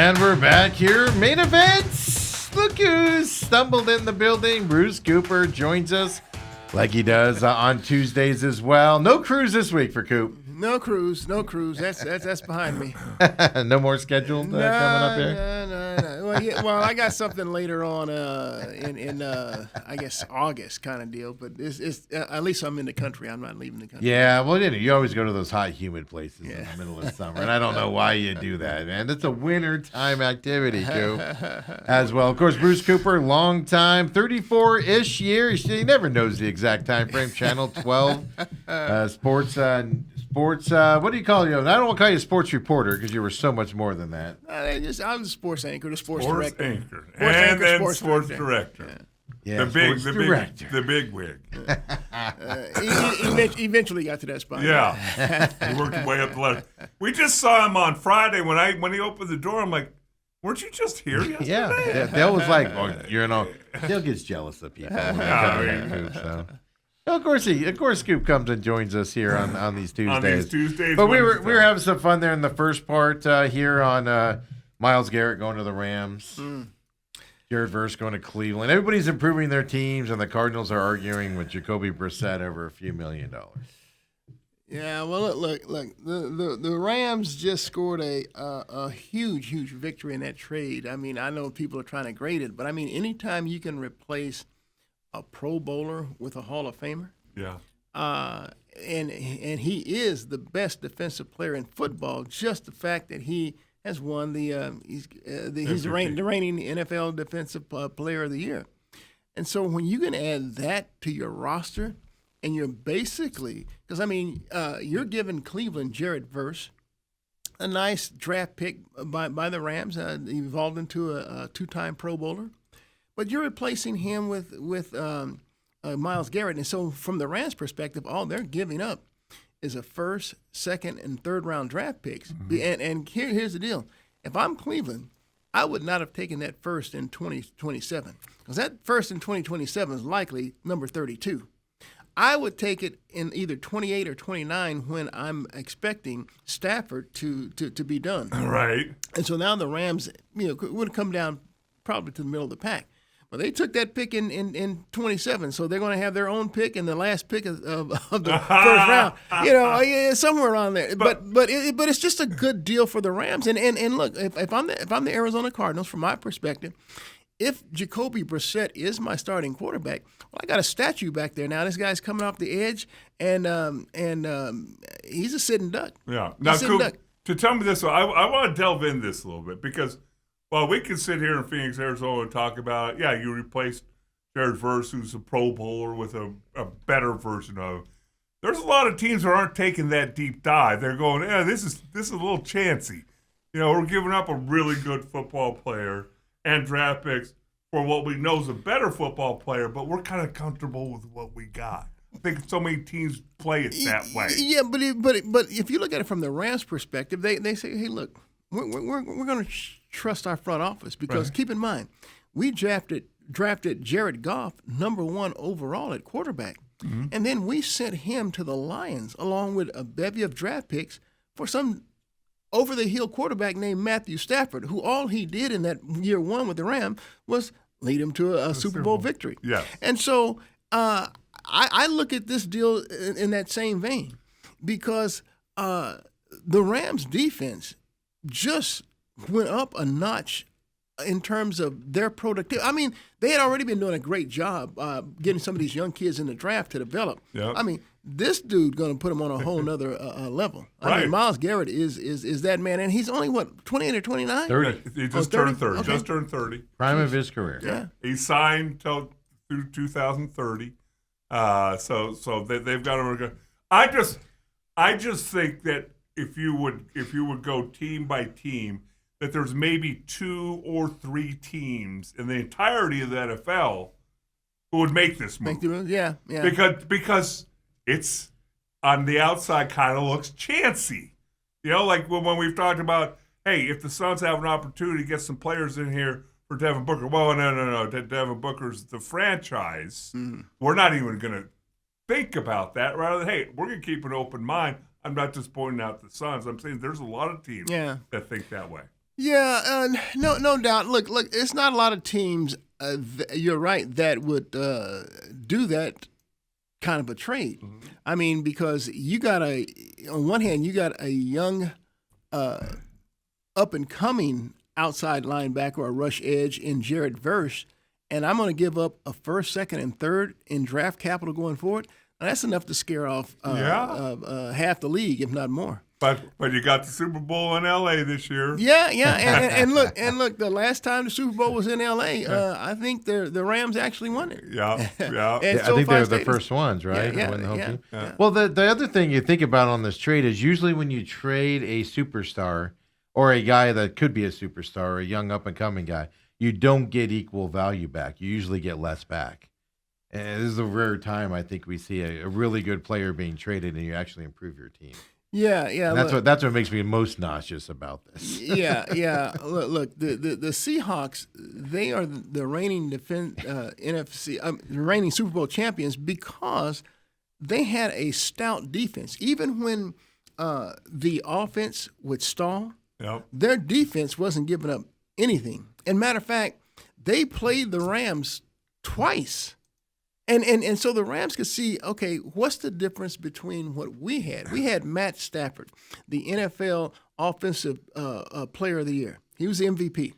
And we're back here. Main events. Look who's stumbled in the building. Bruce Cooper joins us like he does on Tuesdays as well. No cruise this week for Coop. No cruise. That's behind me. No more scheduled coming up here? No. Well, I got something later on in I guess August kind of deal, but it's at least I'm in the country. I'm not leaving the country. Yeah, well, you always go to those hot, humid places in the middle of summer, and I don't know why you do that, man. It's a wintertime activity, Coop, as well. Of course, Bruce Cooper, long time, 34-ish years. He never knows the exact time frame. Channel 12, sports. What do you call you? I don't want to call you a sports reporter because you were so much more than that. I'm the sports anchor, the sports director. And then sports director. Yeah, the big wig. Eventually got to that spot. Yeah, he worked his way up the ladder. We just saw him on Friday when he opened the door. I'm like, weren't you just here yesterday? Yeah, Dale was like, Dale gets jealous of people when they come in Coop, so. Of course, Scoop comes and joins us here on these Tuesdays. But we were having some fun there in the first part here on Myles Garrett going to the Rams, Jared Verse going to Cleveland. Everybody's improving their teams, and the Cardinals are arguing with Jacoby Brissett over a few $1 million. Yeah, well, look. The Rams just scored a huge victory in that trade. I mean, I know people are trying to grade it, but I mean, anytime you can replace a Pro Bowler with a Hall of Famer. Yeah. And he is the best defensive player in football. Just the fact that he has won he's the reigning NFL Defensive Player of the Year. And so when you can add that to your roster, and you're basically because I mean you're giving Cleveland Jared Verse, a nice draft pick by the Rams, evolved into a two-time Pro Bowler. But you're replacing him with Myles Garrett. And so from the Rams' perspective, all they're giving up is a first, second, and third-round draft picks. Mm-hmm. And here's the deal. If I'm Cleveland, I would not have taken that first in 2027 because that first in 2027 is likely number 32. I would take it in either 28 or 29 when I'm expecting Stafford to be done. Right. And so now the Rams would come down probably to the middle of the pack. Well, they took that pick in 27, so they're going to have their own pick and the last pick of the first round. Somewhere around there. But it's just a good deal for the Rams. And look, if I'm the Arizona Cardinals, from my perspective, if Jacoby Brissett is my starting quarterback, well, I got a statue back there now. This guy's coming off the edge, and he's a sitting duck. Yeah. Now, Coop, to tell me this, I want to delve in this a little bit because. Well, we can sit here in Phoenix, Arizona, and talk about, you replaced Jared Verse, who's a Pro Bowler, with a better version of. There's a lot of teams that aren't taking that deep dive. They're going, this is a little chancy. We're giving up a really good football player and draft picks for what we know is a better football player, but we're kind of comfortable with what we got. I think so many teams play it that way. Yeah, but if you look at it from the Rams' perspective, they say, hey, look, we're going to trust our front office because keep in mind, we drafted Jared Goff #1 overall at quarterback, and then we sent him to the Lions along with a bevy of draft picks for some over-the-hill quarterback named Matthew Stafford, who all he did in that year one with the Rams was lead him to a Super Bowl victory. Yeah, and so I look at this deal in that same vein because the Rams' defense just went up a notch in terms of their productivity. I mean, they had already been doing a great job getting some of these young kids in the draft to develop. Yep. I mean, this dude going to put them on a whole nother level. I mean, Myles Garrett is that man, and he's only, 28 or 29? 30. He just turned 30. Okay. Just turned 30. Prime of his career. Yeah. He signed through 2030. So they've got to. I just think that if you would go team by team, that there's maybe 2 or 3 teams in the entirety of the NFL who would make this move. Yeah. Because it's on the outside kind of looks chancy. Like when we've talked about, hey, if the Suns have an opportunity to get some players in here for Devin Booker. Well, no. Devin Booker's the franchise. Mm. We're not even going to think about that. Rather than, hey, we're going to keep an open mind. I'm not just pointing out the Suns. I'm saying there's a lot of teams that think that way. Yeah, no doubt. Look, it's not a lot of teams. You're right that would do that kind of a trade. Mm-hmm. I mean, because on one hand, you got a young, up and coming outside linebacker or rush edge in Jared Verse, and I'm going to give up a first, second, and third in draft capital going forward. Now, that's enough to scare off half the league, if not more. But you got the Super Bowl in L.A. this year. Yeah, and look, the last time the Super Bowl was in L.A., I think the Rams actually won it. Yeah. I think they were the first ones, right? Yeah. Well, the other thing you think about on this trade is usually when you trade a superstar or a guy that could be a superstar or a young up-and-coming guy, you don't get equal value back. You usually get less back. And this is a rare time, I think, we see a really good player being traded and you actually improve your team. Yeah. And that's what makes me most nauseous about this. Yeah. Look, the Seahawks, they are the reigning reigning Super Bowl champions because they had a stout defense. Even when the offense would stall, their defense wasn't giving up anything. And matter of fact, they played the Rams twice. And so the Rams could see, okay, what's the difference between what we had? We had Matt Stafford, the NFL Offensive Player of the Year. He was the MVP.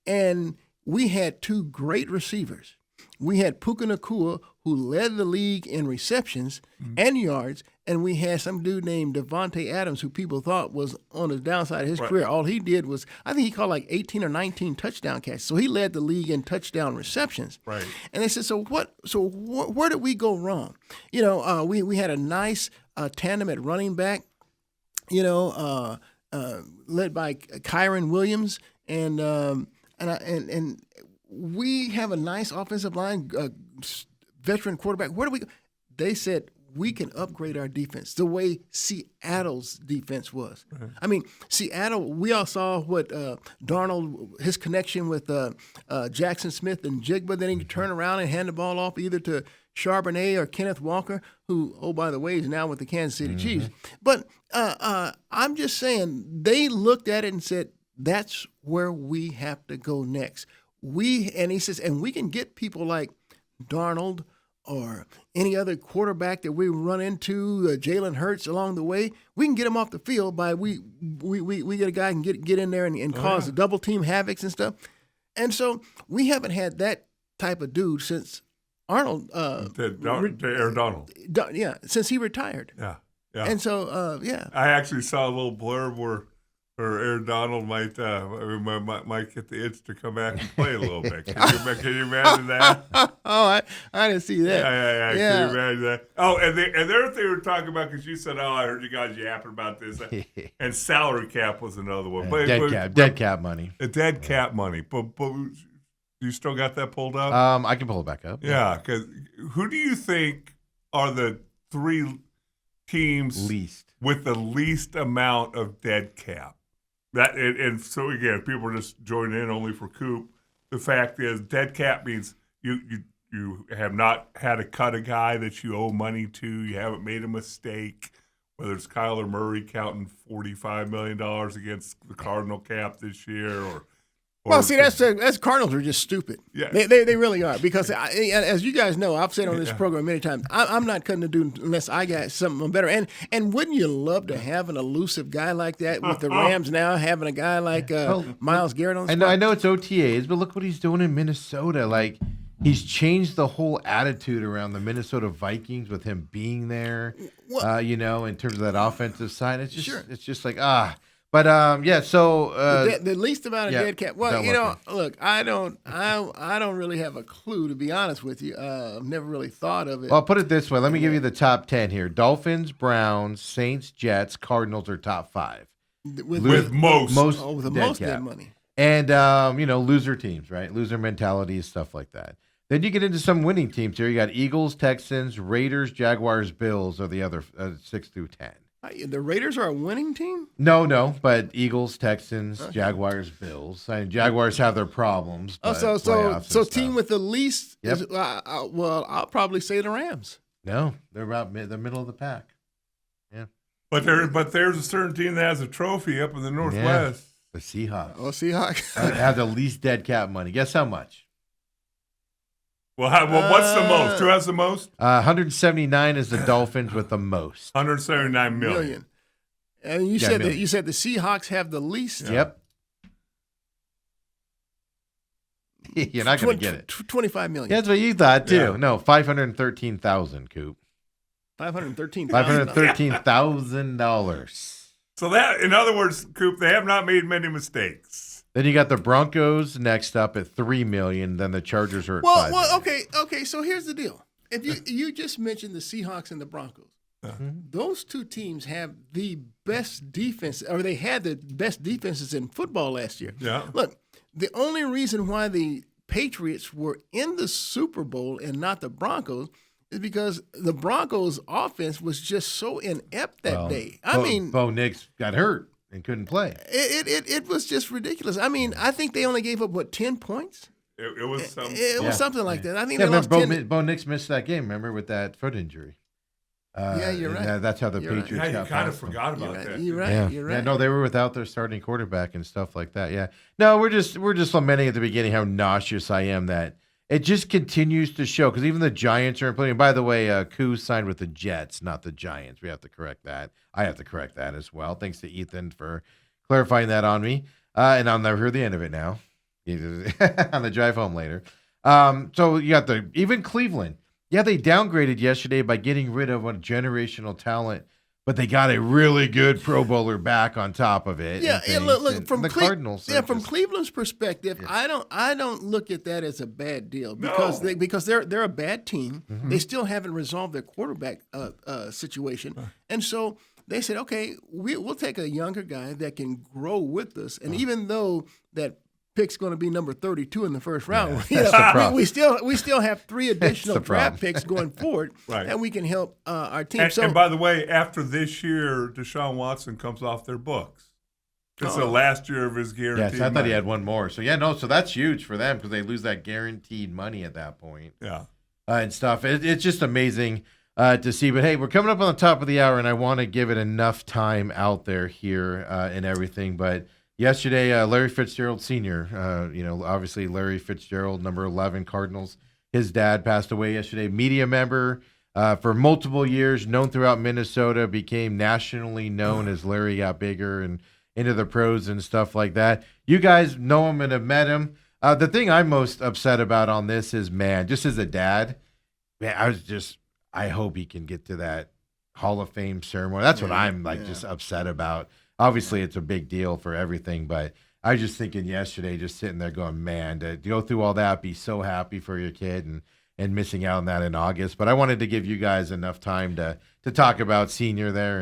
And we had two great receivers. We had Puka Nacua, who led the league in receptions and yards, and we had some dude named Devontae Adams, who people thought was on the downside of his career. All he did was, I think he caught like 18 or 19 touchdown catches. So he led the league in touchdown receptions. Right. And they said, where did we go wrong? We had a nice tandem at running back, led by Kyron Williams, and we have a nice offensive line, veteran quarterback. Where do we go? They said we can upgrade our defense the way Seattle's defense was. Right. I mean, Seattle, we all saw what Darnold, his connection with Jackson Smith and Jigba, then he could turn around and hand the ball off either to Charbonnet or Kenneth Walker, who, oh, by the way, is now with the Kansas City Chiefs. But I'm just saying, they looked at it and said, that's where we have to go next. And he says, and we can get people like Darnold or any other quarterback that we run into, Jalen Hurts along the way. We can get them off the field by we get a guy who can get in there and cause double team havocs and stuff. And so we haven't had that type of dude since Arnold. Aaron Donald. Since he retired. Yeah. And so, I actually saw a little blurb where Aaron Donald might get the itch to come back and play a little bit. Can you imagine that? I didn't see that. Yeah. Can you imagine that? Oh, and the other thing we were talking about, because you said, I heard you guys yapping about this, and salary cap was another one. Dead cap money. Dead cap money. But you still got that pulled up? I can pull it back up. Yeah, because who do you think are the three teams with the least amount of dead cap? And so again, people are just joining in only for Coop. The fact is, dead cap means you have not had to cut a guy that you owe money to. You haven't made a mistake. Whether it's Kyler Murray counting $45 million against the Cardinal cap this year, or well, see, that's Cardinals are just stupid. Yeah. They really are, because as you guys know, I've said on this program many times, I'm not cutting the dude unless I got something better. And wouldn't you love to have an elusive guy like that with the Rams now, having a guy like Myles Garrett on the spot? I know it's OTAs, but look what he's doing in Minnesota. Like, he's changed the whole attitude around the Minnesota Vikings with him being there, in terms of that offensive side. It's just It's just like, But so the least amount of dead cap. Well, look, I don't really have a clue, to be honest with you. I've never really thought of it. Well, I'll put it this way. Let me give you the top 10 here: Dolphins, Browns, Saints, Jets, Cardinals are top 5 with most dead money. And loser teams, right? Loser mentalities, stuff like that. Then you get into some winning teams here. You got Eagles, Texans, Raiders, Jaguars, Bills are the other 6 through 10. The Raiders are a winning team? No, but Eagles, Texans, Jaguars, Bills. I mean, Jaguars have their problems. So team with the least is, I'll probably say the Rams. No, they're about the middle of the pack. Yeah. But there's a certain team that has a trophy up in the Northwest. The Seahawks. Oh, Seahawks. Have the least dead cap money. Guess how much? Well, what's the most? Who has the most? 179 is the Dolphins with the most. 179 million. And you said the Seahawks have the least. Yeah. Yep. You're not going to get it. 25 million. That's what you thought too. Yeah. No, 513,000, Coop. $513,000. So that, in other words, Coop, they have not made many mistakes. Then you got the Broncos next up at $3 million. Then the Chargers are at $5 million. Well, okay. So here's the deal. If you just mentioned the Seahawks and the Broncos, those two teams have the best defense, or they had the best defenses in football last year. Yeah. Look, the only reason why the Patriots were in the Super Bowl and not the Broncos is because the Broncos' offense was just so inept that day. Bo Nix got hurt and couldn't play. It was just ridiculous. I mean, I think they only gave up 10 points. It was something. It was something like that. I think they lost 10. Bo Nix missed that game. Remember, with that foot injury. You're right. That's how the Patriots got. Yeah, you kind of forgot about that. You're right. Yeah. You're right. Yeah, no, they were without their starting quarterback and stuff like that. Yeah. No, we're just lamenting at the beginning how nauseous I am that it just continues to show, because even the Giants are playing. By the way, Koo signed with the Jets, not the Giants. We have to correct that. I have to correct that as well. Thanks to Ethan for clarifying that on me. And I'll never hear the end of it now on the drive home later. So you got even Cleveland. Yeah, they downgraded yesterday by getting rid of a generational talent, but they got a really good Pro Bowler back on top of it. Yeah, look from the Cardinals. Yeah, from Cleveland's perspective, yeah. I don't look at that as a bad deal because they're a bad team. Mm-hmm. They still haven't resolved their quarterback situation, and so they said, okay, we'll take a younger guy that can grow with us, and even though that pick's going to be number 32 in the first round. Yeah, we still have 3 additional draft picks going forward that we can help our team. And by the way, after this year, Deshaun Watson comes off their books. It's the last year of his guaranteed. Yes, I thought he had one more. So so that's huge for them because they lose that guaranteed money at that point. Yeah, and stuff. It's just amazing to see. But hey, we're coming up on the top of the hour, and I want to give it enough time out there here and everything, but. Yesterday, Larry Fitzgerald Sr., obviously Larry Fitzgerald, number 11 Cardinals, his dad passed away yesterday. Media member for multiple years, known throughout Minnesota, became nationally known as Larry got bigger and into the pros and stuff like that. You guys know him and have met him. The thing I'm most upset about on this is, just as a dad, I hope he can get to that Hall of Fame ceremony. That's what I'm just upset about. Obviously, it's a big deal for everything, but I was just thinking yesterday, just sitting there going, man, to go through all that, be so happy for your kid and missing out on that in August. But I wanted to give you guys enough time to talk about Senior there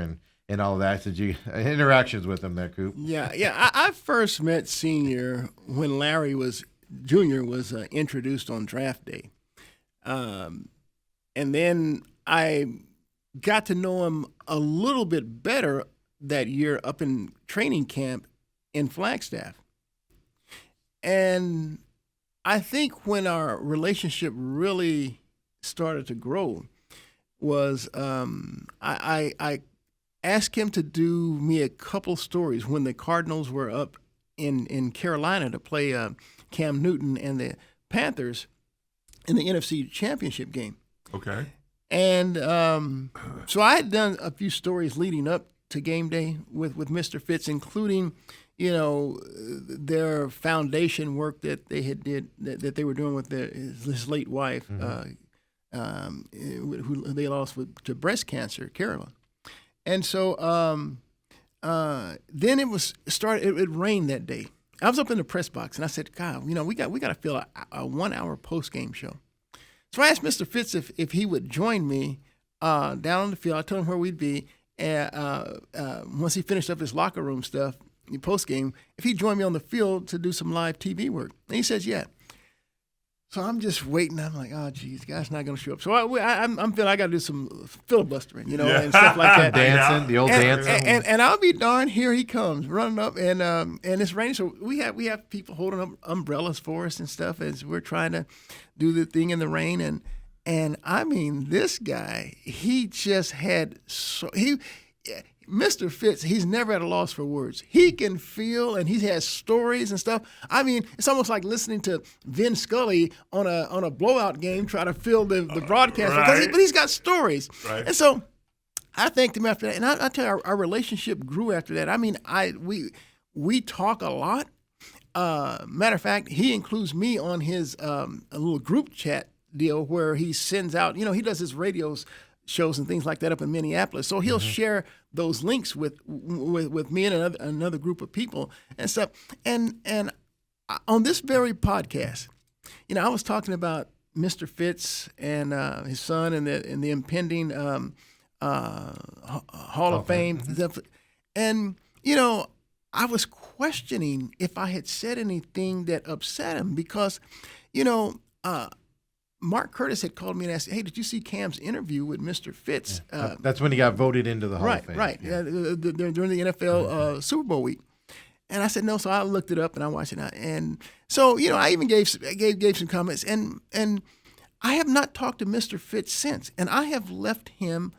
and all of that. Did you interactions with him there, Coop? Yeah. I first met Senior when Larry Jr. was introduced on draft day. And then I got to know him a little bit better that year up in training camp in Flagstaff. And I think when our relationship really started to grow was I asked him to do me a couple stories when the Cardinals were up in Carolina to play Cam Newton and the Panthers in the NFC Championship game. Okay. And so I had done a few stories leading up to game day with Mr. Fitz, including, their foundation work that they that they were doing with his late wife, who they lost to breast cancer, Carolyn. And so then it rained that day. I was up in the press box and I said, God, we got to fill a 1 hour post game show. So I asked Mr. Fitz if he would join me down on the field. I told him where we'd be. And once he finished up his locker room stuff, post game, if he'd join me on the field to do some live TV work. And he says, yeah. So I'm just waiting. I'm like, oh, geez, the guy's not going to show up. So I'm feeling I got to do some filibustering, and stuff like that. Dancing, the old dancing. And I'll be darned, here he comes, running up, and it's raining. So we have people holding up umbrellas for us and stuff as we're trying to do the thing in the rain. And I mean, this guy, he just had Mr. Fitz, he's never at a loss for words. He can feel, and he has stories and stuff. I mean, it's almost like listening to Vin Scully on a blowout game try to fill the broadcast. Right. But he's got stories. Right. And so I thanked him after that. And I tell you, our relationship grew after that. I mean, we talk a lot. Matter of fact, he includes me on his a little group chat deal where he sends out, he does his radios shows and things like that up in Minneapolis. So he'll share those links with me and another group of people and stuff. And on this very podcast, I was talking about Mr. Fitz and his son and the impending Hall of Fame. And, I was questioning if I had said anything that upset him because, Mark Curtis had called me and asked, "Hey, did you see Cam's interview with Mr. Fitz?" That's when he got voted into the Hall of Fame. Right. Yeah. During the NFL Super Bowl week. And I said, no. So I looked it up and I watched it. And so, I even gave some comments. And I have not talked to Mr. Fitz since. And I have left him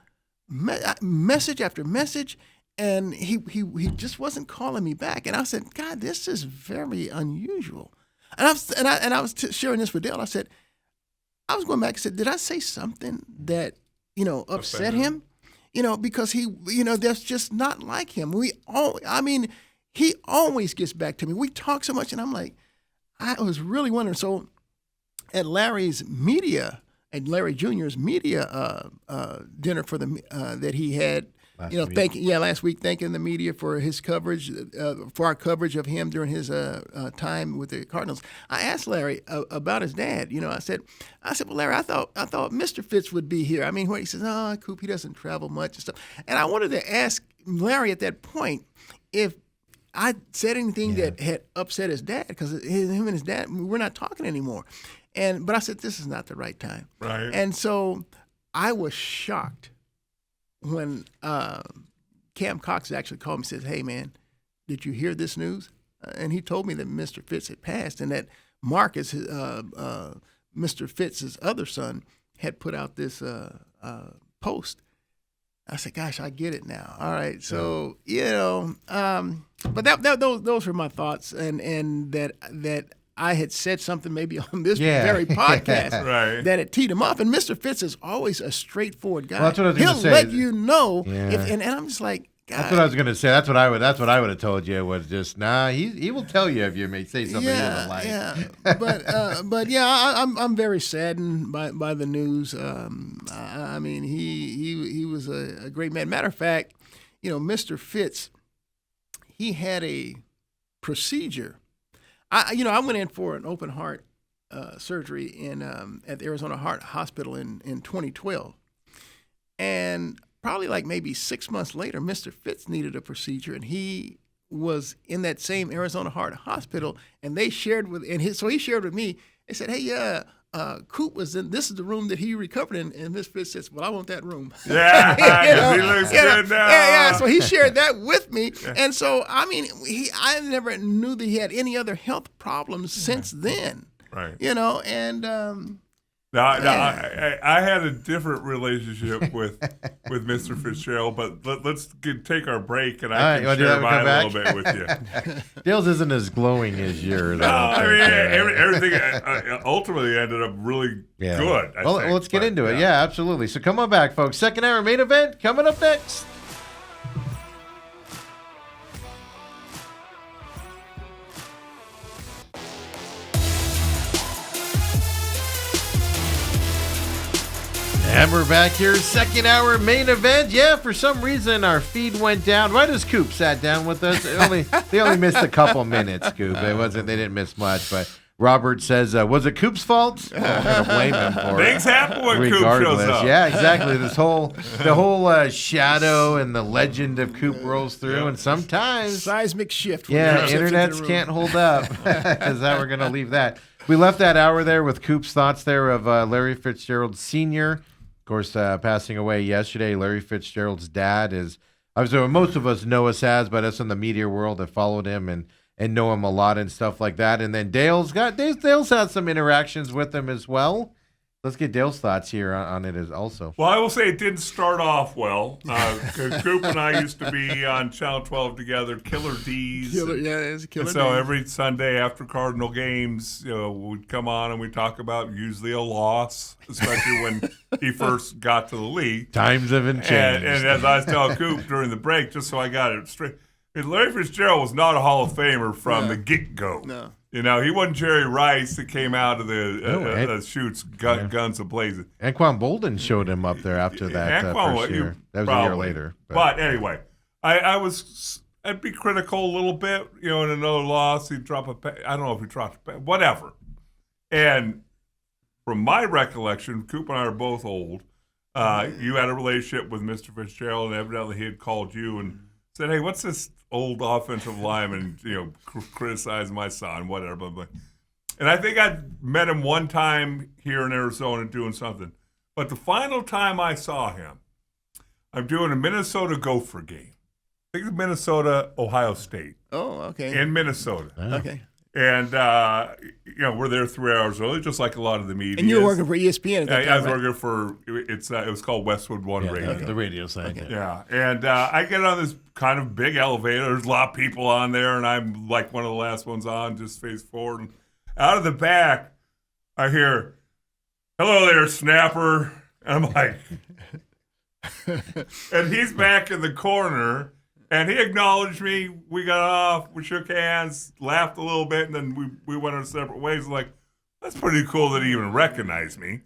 message after message. And he just wasn't calling me back. And I said, God, this is very unusual. And I was sharing this with Dale. I said, I was going back and said, did I say something that, upset him? Because he, that's just not like him. He always gets back to me. We talk so much, and I'm like, I was really wondering. So at Larry Jr.'s media dinner for that he had, last week, thanking the media for his coverage, for our coverage of him during his time with the Cardinals. I asked Larry about his dad. I said, well, Larry, I thought Mr. Fitz would be here. I mean, he says, oh, Coop, he doesn't travel much and stuff. And I wanted to ask Larry at that point if I said anything that had upset his dad, because him and his dad, we're not talking anymore. But I said, this is not the right time. Right. And so I was shocked when Cam Cox actually called me and said, hey, man, did you hear this news? And he told me that Mr. Fitz had passed and that Marcus, Mr. Fitz's other son, had put out this post. I said, gosh, I get it now. All right. So, but those were my thoughts and that I had said something maybe on this very podcast right. that it teed him off. And Mr. Fitz is always a straightforward guy. Well, that's what I was going to say. He'll let you know. And I'm just like, God. That's what I was going to say. That's what I would have told you was just, he will tell you if you may say something he doesn't like. Yeah. But I'm very saddened by the news. I mean, he was a great man. Matter of fact, Mr. Fitz, he had a procedure. I went in for an open heart surgery at the Arizona Heart Hospital in 2012, and probably like maybe 6 months later, Mr. Fitz needed a procedure, and he was in that same Arizona Heart Hospital, and they shared so he shared with me. They said, "Hey, Coop was in. This is the room that he recovered in." And Mr. Fitz says, "Well, I want that room." Yeah, he looks good now. Yeah. So he shared that with me, and so I mean, I never knew that he had any other health problems since then. Right. And. I had a different relationship with Mr. Fitzgerald, but let's take our break, and I can share mine a little bit with you. Dale's isn't as glowing as yours. Everything ultimately ended up really good. Well, let's get into it. Yeah, absolutely. So come on back, folks. Second hour main event coming up next. And we're back here, second hour main event. Yeah, for some reason our feed went down right as Coop sat down with us. They only missed a couple minutes, Coop. They didn't miss much, but Robert says, was it Coop's fault? I'm going to blame him for it. Things happen when Coop shows up. Yeah, exactly. The whole shadow and the legend of Coop rolls through, and sometimes seismic shift. Yeah, internets can't hold up. Because we're going to leave that. We left that hour there with Coop's thoughts there of Larry Fitzgerald Sr., of course, passing away yesterday. Larry Fitzgerald's dad is, obviously, most of us know us as, but us in the media world that followed him and know him a lot and stuff like that. And then Dale's had some interactions with him as well. Let's get Dale's thoughts here on it as also. Well, I will say it didn't start off well. Coop and I used to be on Channel 12 together, Killer D's. It's Killer And so D's. every Sunday after Cardinal games, we'd come on and we'd talk about usually a loss, especially when he first got to the league. Times haven't changed. And as I was telling Coop during the break, just so I got it straight, Larry Fitzgerald was not a Hall of Famer from the get-go. No. He wasn't Jerry Rice that came out of the chutes, guns a-blazing. Anquan Bolden showed him up there after that first year. That was a year later. But anyway, I'd be critical a little bit. In another loss, he'd drop I don't know if he dropped whatever. And from my recollection, Coop and I are both old. You had a relationship with Mr. Fitzgerald, and evidently he had called you and said, "Hey, what's this old offensive lineman, criticize my son, whatever." Blah, blah. And I think I met him one time here in Arizona doing something. But the final time I saw him, I'm doing a Minnesota Gopher game. I think it's Minnesota, Ohio State. Oh, okay. In Minnesota. Okay. And, we're there 3 hours early, just like a lot of the media. And you were working for ESPN at that time, I was working for, it was called Westwood One Radio. The radio side. Okay. Yeah, and I get on this kind of big elevator. There's a lot of people on there, and I'm like one of the last ones on, just face forward. And out of the back, I hear, "Hello there, Snapper." And I'm like, and he's back in the corner, and he acknowledged me. We got off, we shook hands, laughed a little bit, and then we went our separate ways. Like, that's pretty cool that he even recognized me.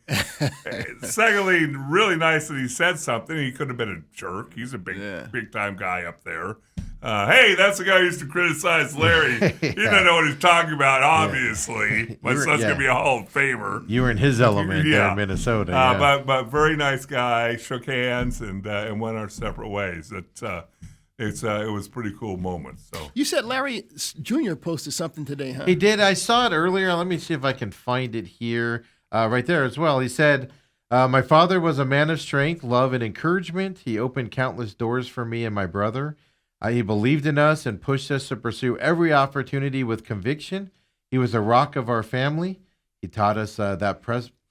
Secondly, really nice that he said something. He could have been a jerk. He's a big time guy up there. Hey, that's the guy who used to criticize Larry. He didn't know what he's talking about, obviously. My son's going to be a Hall of Famer. You were in his element there in Minnesota. But very nice guy. Shook hands and went our separate ways. It was a pretty cool moment. So you said Larry Jr. posted something today, huh? He did. I saw it earlier. Let me see if I can find it here. Right there as well. He said, "My father was a man of strength, love, and encouragement. He opened countless doors for me and my brother. He believed in us and pushed us to pursue every opportunity with conviction. He was a rock of our family. He taught us that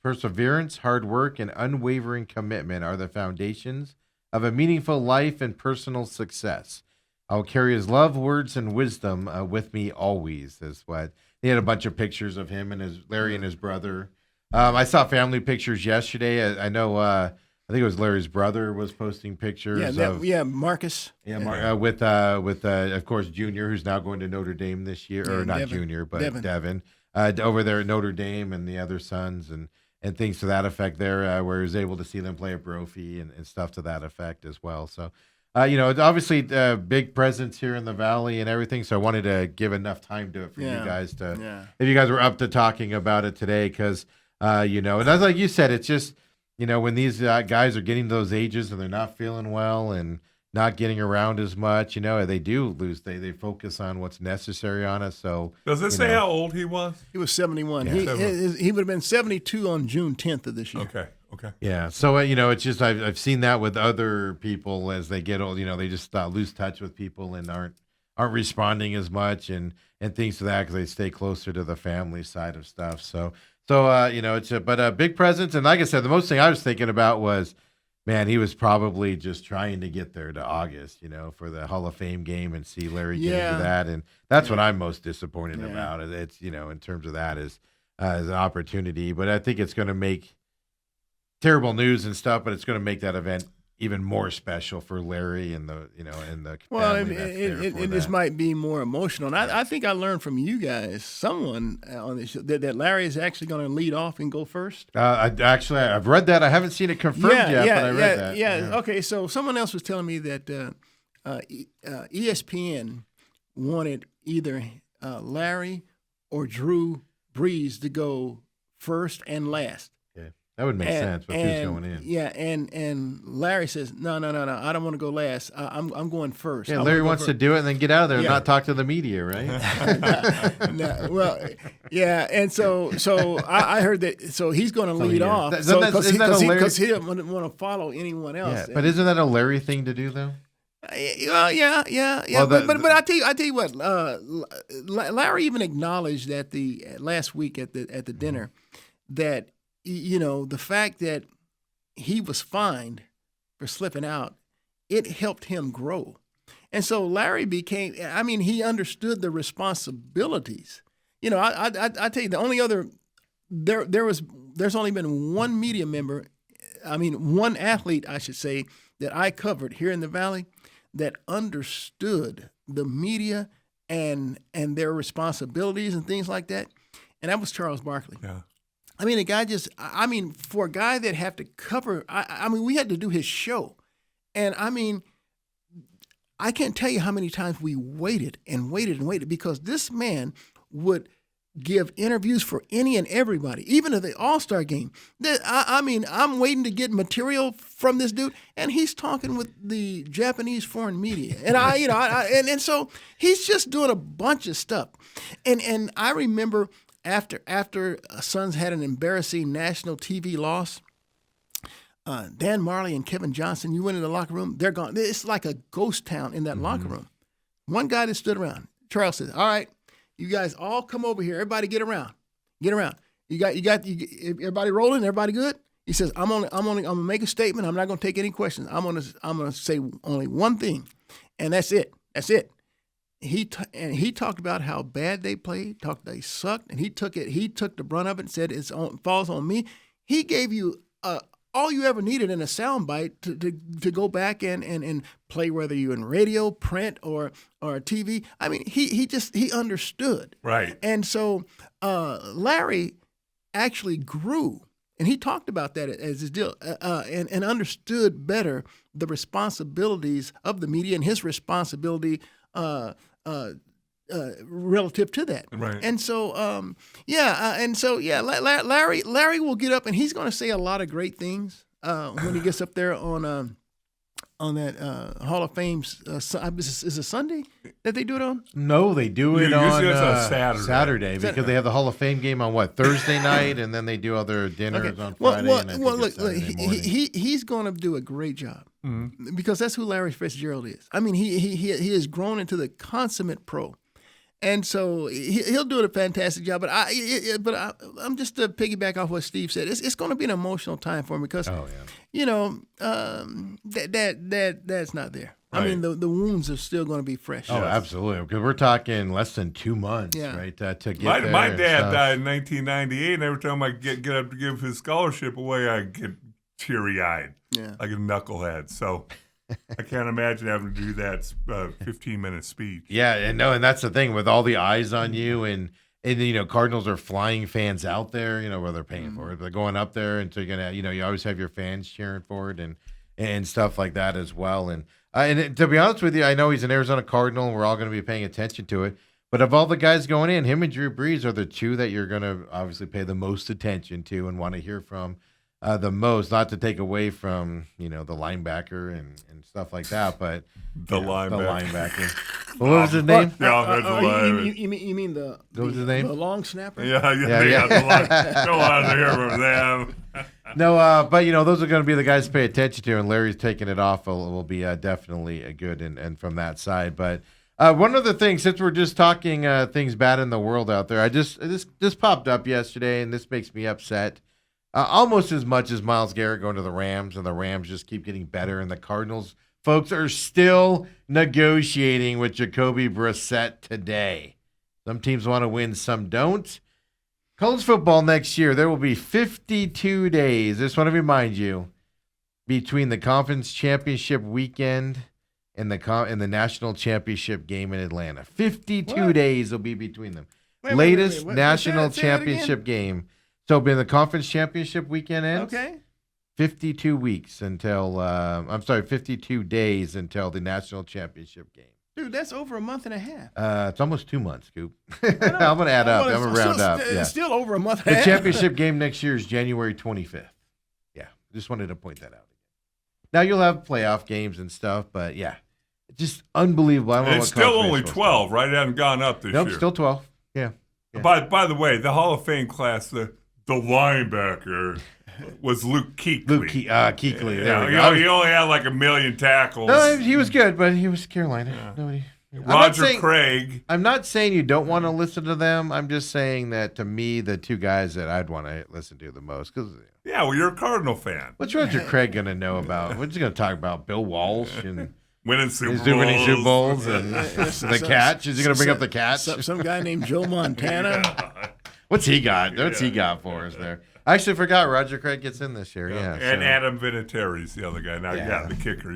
perseverance, hard work, and unwavering commitment are the foundations of a meaningful life and personal success. I will carry his love, words, and wisdom with me always." Is what he had a bunch of pictures of him and Larry and his brother. I saw family pictures yesterday. I know. I think it was Larry's brother was posting pictures. Marcus. With of course Junior, who's now going to Notre Dame this year, or not Devin. Junior, but Devin, over there at Notre Dame, and the other sons and things to that effect there, where he was able to see them play at Brophy and stuff to that effect as well. So, it's obviously a big presence here in the Valley and everything. So I wanted to give enough time to it for you guys if you guys were up to talking about it today, because, and that's like you said, it's just, when these guys are getting to those ages and they're not feeling well and not getting around as much, they do lose. They focus on what's necessary on us. So does it say how old he was? He was 71. Yeah. He would have been 72 on June 10th of this year. Okay. Yeah. So it's just I've seen that with other people as they get old. They just lose touch with people and aren't responding as much and things to that because they stay closer to the family side of stuff. So it's a big presence. And like I said, the most thing I was thinking about was, man, he was probably just trying to get there to August, for the Hall of Fame game and see Larry get into that. And that's what I'm most disappointed about. It's, in terms of that as an opportunity. But I think it's going to make terrible news and stuff, but it's going to make that event even more special for Larry and the family it just might be more emotional. And I think I learned from you guys, someone on this show, that Larry is actually going to lead off and go first. I've read that. I haven't seen it confirmed yet, but I read that. Yeah. Okay, so someone else was telling me that ESPN wanted either Larry or Drew Brees to go first and last. That would make sense, but who's going in? Yeah, and Larry says, no, I don't want to go last. I'm going first. Yeah, Larry wants to do it and then get out of there and not talk to the media, right? And so I heard that. So he's going to lead off because he doesn't want to follow anyone else. Yeah, but isn't that a Larry thing to do, though? Yeah. Well, but I tell you what, Larry even acknowledged that last week at the dinner that the fact that he was fined for slipping out, it helped him grow. And so Larry he understood the responsibilities. I tell you, the only other, there's only been one media member, one athlete, I should say, that I covered here in the Valley that understood the media and their responsibilities and things like that. And that was Charles Barkley. Yeah. The guy for a guy that have to cover, we had to do his show. And I can't tell you how many times we waited and waited and waited because this man would give interviews for any and everybody, even at the All-Star game. I'm waiting to get material from this dude, and he's talking with the Japanese foreign media. And and so he's just doing a bunch of stuff. And I remember after Suns had an embarrassing national TV loss, Dan Marley and Kevin Johnson, you went in the locker room, they're gone. It's like a ghost town in that locker room. One guy that stood around, Charles says, all right, you guys all come over here. Everybody get around. Get around. You got everybody rolling? Everybody good? He says, I'm gonna make a statement. I'm not gonna take any questions. I'm gonna say only one thing, and that's it. That's it. He talked about how bad they played, talked they sucked, and he took the brunt of it and said it falls on me. He gave you all you ever needed in a soundbite to go back and play, whether you're in radio, print, or TV. He understood. Right. And so Larry actually grew, and he talked about that as his deal, and understood better the responsibilities of the media and his responsibility relative to that. Right. And so, Larry will get up and he's going to say a lot of great things when he gets up there on that Hall of Fame. Is it Sunday that they do it on? No, they do it on Saturday because they have the Hall of Fame game on Thursday night, and then they do other dinners on Friday. Look, he's going to do a great job because that's who Larry Fitzgerald is. He has grown into the consummate pro. And so he'll do a fantastic job. But I'm just to piggyback off what Steve said. It's going to be an emotional time for him because, that's not there. Right. The wounds are still going to be fresh. Oh, absolutely. Because we're talking less than 2 months, right? To get there. My dad died in 1998, and every time I get up to give his scholarship away, I get teary-eyed, like a knucklehead. So I can't imagine having to do that 15-minute speech. Yeah, and that's the thing with all the eyes on you, and Cardinals are flying fans out there, where they're paying for it. They're going up there, and so you're gonna, you always have your fans cheering for it and stuff like that as well. And to be honest with you, I know he's an Arizona Cardinal, and we're all going to be paying attention to it. But of all the guys going in, him and Drew Brees are the two that you're going to obviously pay the most attention to and want to hear from the most. Not to take away from the linebacker and stuff like that, but the linebacker. What was his name? You mean the what was his name? The long snapper? Yeah. Don't want to hear from them. No, but those are going to be the guys to pay attention to, and Larry's taking it off will be definitely a good and from that side. But one other thing, since we're just talking things bad in the world out there, this popped up yesterday, and this makes me upset. Almost as much as Myles Garrett going to the Rams, and the Rams just keep getting better, and the Cardinals folks are still negotiating with Jacoby Brissett today. Some teams want to win, some don't. College football next year, there will be 52 days, just want to remind you, between the conference championship weekend and the national championship game in Atlanta. 52 days will be between them. Latest national championship game. So in the conference championship weekend ends. Okay. 52 weeks until 52 days until the national championship game. Dude, that's over a month and a half. It's almost 2 months, Scoop. I'm going to add up. I'm going to round up. It's still over a month and a half. The championship game next year is January 25th. Yeah, just wanted to point that out. Now, you'll have playoff games and stuff, but yeah, just unbelievable. I don't know it's still only 12, right? It hasn't gone up this year. Nope, still 12. Yeah. By the way, the Hall of Fame class, the linebacker was Luke Kuechly. Kuechly. He only had like 1 million tackles. No, he was good, but he was Carolina. Yeah. Roger Craig. I'm not saying you don't want to listen to them. I'm just saying that to me, the two guys that I'd want to listen to the most. Yeah, well, you're a Cardinal fan. What's Roger Craig going to know about? What's he going to talk about? Bill Walsh and winning Super Bowls and the catch? Is he going to bring up the catch? Some guy named Joe Montana. What's he got? What's he got for us there? I actually forgot Roger Craig gets in this year. Yeah, and Adam Vinatieri's the other guy. Now you got the kicker.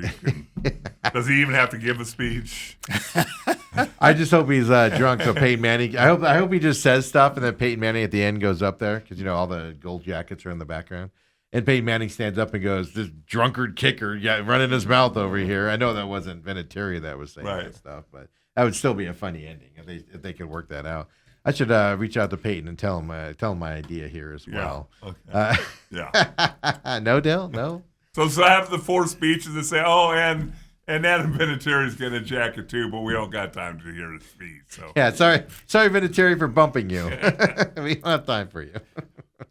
Does he even have to give a speech? I just hope he's drunk. So Peyton Manning. I hope he just says stuff, and then Peyton Manning at the end goes up there because all the gold jackets are in the background, and Peyton Manning stands up and goes, "This drunkard kicker, running his mouth over here." I know that wasn't Vinatieri that was saying that stuff, but that would still be a funny ending if they could work that out. I should reach out to Peyton and tell him my idea here as well. Okay. No, Dale? No? So I have the 4 speeches that say, and Adam Vinatieri's getting a jacket too, but we don't got time to hear his speech. So. Yeah, sorry Vinatieri for bumping you. We don't have time for you.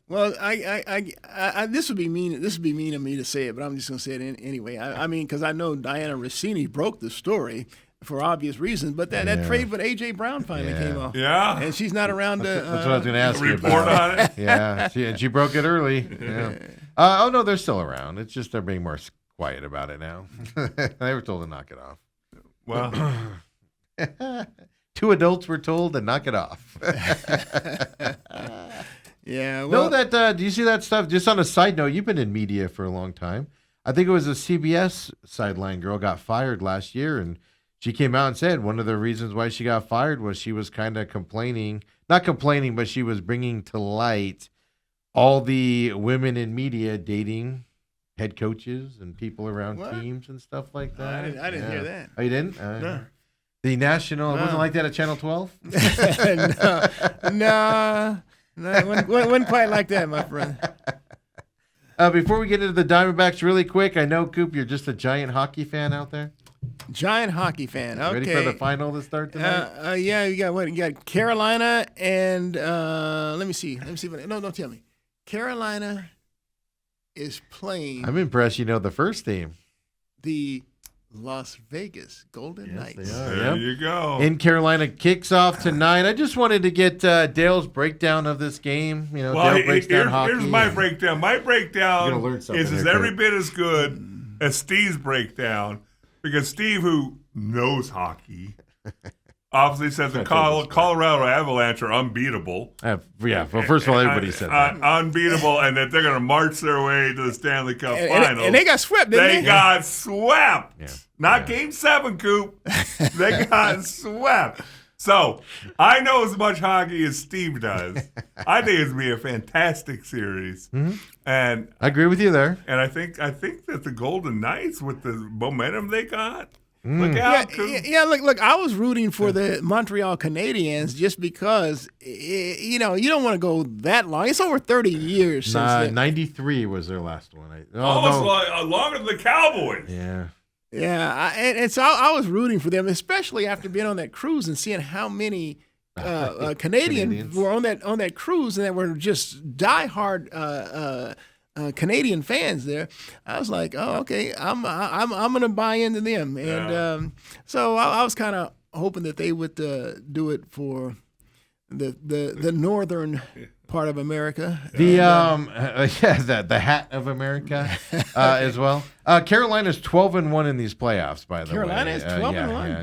Well, I this would be mean. This would be mean of me to say it, but I'm just going to say it anyway. I mean, because I know Diana Rossini broke the story for obvious reasons, but that trade with A.J. Brown finally came off. Yeah. And she's not around to... That's what I was going to ask you about. Report on it? Yeah, she broke it early. Yeah. Oh, no, they're still around. It's just they're being more quiet about it now. They were told to knock it off. Well... 2 adults were told to knock it off. Yeah. Well, do you see that stuff? Just on a side note, you've been in media for a long time. I think it was a CBS sideline girl got fired last year, and she came out and said one of the reasons why she got fired was she was kind of not complaining, but she was bringing to light all the women in media dating head coaches and people around teams and stuff like that. I didn't hear that. Oh, you didn't? No. The national, it wasn't like that at Channel 12? No, it wasn't quite like that, my friend. Before we get into the Diamondbacks really quick, I know, Coop, you're just a giant hockey fan out there. Giant hockey fan. Okay. Ready for the final to start tonight? Yeah, you got what? You got Carolina and let me see. No, don't tell me. Carolina is playing. I'm impressed. You know the first team. The Las Vegas Golden Knights. They are. There you go. In Carolina kicks off tonight. I just wanted to get Dale's breakdown of this game. Dale breaks down hockey. Here's my breakdown. My breakdown is every bit as good as Steve's breakdown because Steve, who knows hockey, obviously says the Colorado Avalanche are unbeatable. Well, first of all, everybody said that. Unbeatable, and that they're going to march their way to the Stanley Cup Finals. And they got swept, didn't they? They got swept. Yeah. Not Game 7, Coop. They got swept. So, I know as much hockey as Steve does. I think it's going to be a fantastic series. Mm-hmm. And I agree with you there. And I think that the Golden Knights, with the momentum they got, look out, Coop. Yeah, look, I was rooting for the Montreal Canadiens just because, you don't want to go that long. It's over 30 years since 93 was their last one. Longer than the Cowboys. Yeah. Yeah, and so I was rooting for them, especially after being on that cruise and seeing how many Canadians were on that cruise and that were just diehard Canadian fans there. I was like, oh, okay, I'm gonna buy into them, and so I was kind of hoping that they would do it for the northern part of America. The hat of America as well. Carolina's 12-1 in these playoffs, by the way. Carolina's 12-1.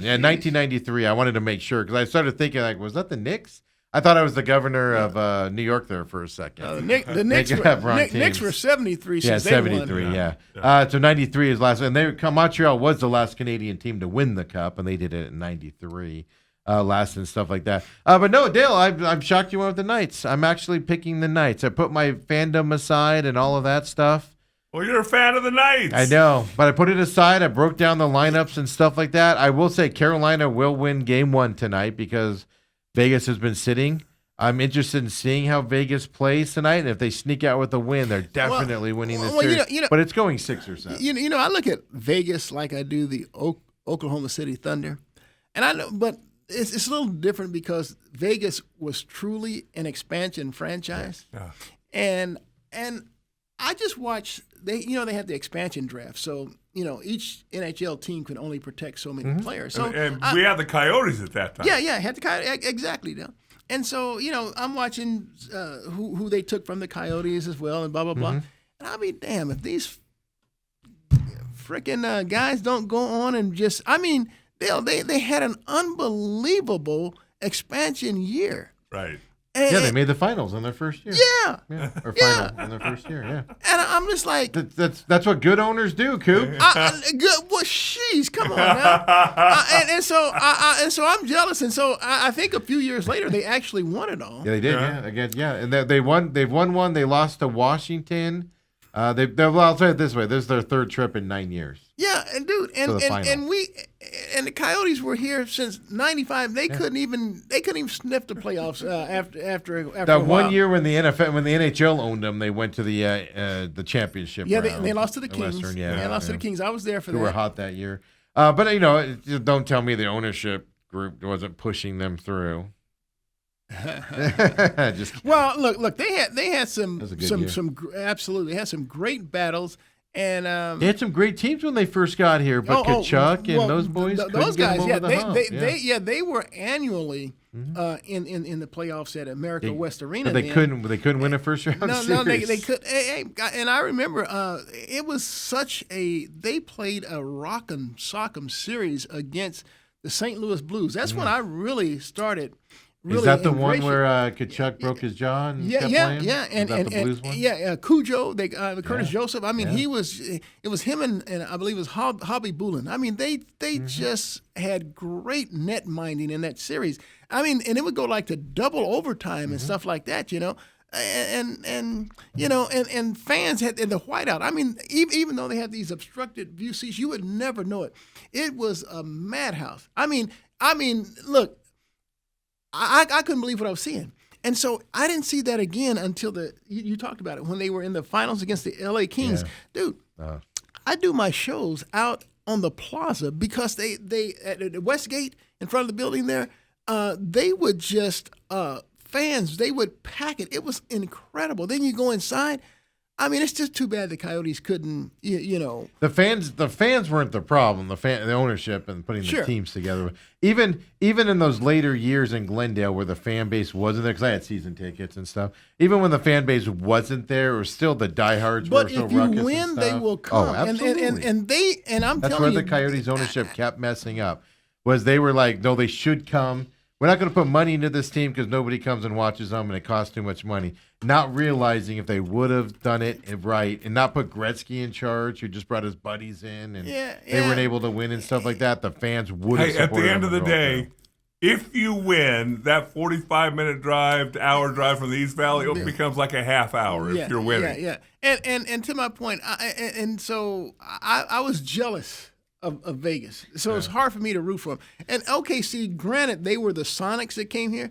Yeah, 1993. I wanted to make sure because I started thinking was that the Knicks? I thought I was the governor of New York there for a second. The Knicks were 73 since 73, yeah. So 93 is last, and Montreal was the last Canadian team to win the cup, and they did it in 93. Last and stuff like that. But no, Dale, I'm shocked you went with the Knights. I'm actually picking the Knights. I put my fandom aside and all of that stuff. Well, you're a fan of the Knights. I know, but I put it aside. I broke down the lineups and stuff like that. I will say Carolina will win Game 1 tonight because Vegas has been sitting. I'm interested in seeing how Vegas plays tonight, and if they sneak out with a win, they're definitely winning this series. But it's going 6 or 7. I look at Vegas like I do the Oklahoma City Thunder, and I know, but it's a little different because Vegas was truly an expansion franchise, and I just watched. They had the expansion draft, so each NHL team can only protect so many players. So and we had the Coyotes at that time. Yeah, had the Coyotes exactly. And so I'm watching who they took from the Coyotes as well, and blah blah blah. And I mean, damn, if these freaking guys don't go on and just, I mean, they had an unbelievable expansion year. Right. Yeah, they made the finals in their first year. Yeah. Or final in their first year, yeah. And I'm just like... That's what good owners do, Coop. Good. Well, sheesh, come on now. And so I'm jealous. And so I think a few years later, they actually won it all. Yeah, they did, yeah. And they've won one. They lost to Washington. Well, I'll say it this way. This is their third trip in 9 years. Yeah, and dude, and the Coyotes were here since '95. They couldn't even sniff the playoffs after that a while. 1 year when the NHL owned them, they went to the championship. Yeah, round. They lost to the Kings. Western, they lost to the Kings. I was there for that. They were hot that year. But don't tell me the ownership group wasn't pushing them through. Well, look, they had some absolutely had some great battles, and they had some great teams when they first got here. But Kachuk and those boys, those guys, they were annually in the playoffs at America West Arena. But they couldn't win a first round series. No, they could. And I remember it was they played a rock'em sock'em series against the St. Louis Blues. That's when I really started. Is that the one where Kachuk broke his jaw and kept playing? Yeah, and the Blues one? Cujo, Curtis Joseph. I mean, it was him and I believe it was Hobby Bullen. I mean, they just had great net minding in that series. I mean, and it would go like to double overtime and stuff like that, and fans had in the whiteout. I mean, even though they had these obstructed view seats, you would never know it. It was a madhouse. I mean, look. I couldn't believe what I was seeing. And so I didn't see that again until you talked about it, when they were in the finals against the LA Kings. Yeah. Dude, I do my shows out on the plaza because they at the Westgate in front of the building there, they would just, fans, they would pack it. It was incredible. Then you go inside. I mean, it's just too bad the Coyotes couldn't, The fans weren't the problem. The ownership and putting the teams together. Even in those later years in Glendale, where the fan base wasn't there, because I had season tickets and stuff. Even when the fan base wasn't there, it was still the diehards. But were still if you ruckus win, and stuff. they will come. Oh, absolutely. And I'm That's telling where you, the Coyotes ownership kept messing up. Was they were like, no, they should come. We're not going to put money into this team because nobody comes and watches them, and it costs too much money. Not realizing if they would have done it right and not put Gretzky in charge, who just brought his buddies in, and they weren't able to win and stuff like that, the fans would have supported them. At the end of the day, if you win, that 45-minute drive, hour drive from the East Valley becomes like a half hour if you're winning. Yeah. And to my point, so I was jealous of Vegas. So it's hard for me to root for them. And OKC, granted, they were the Sonics that came here.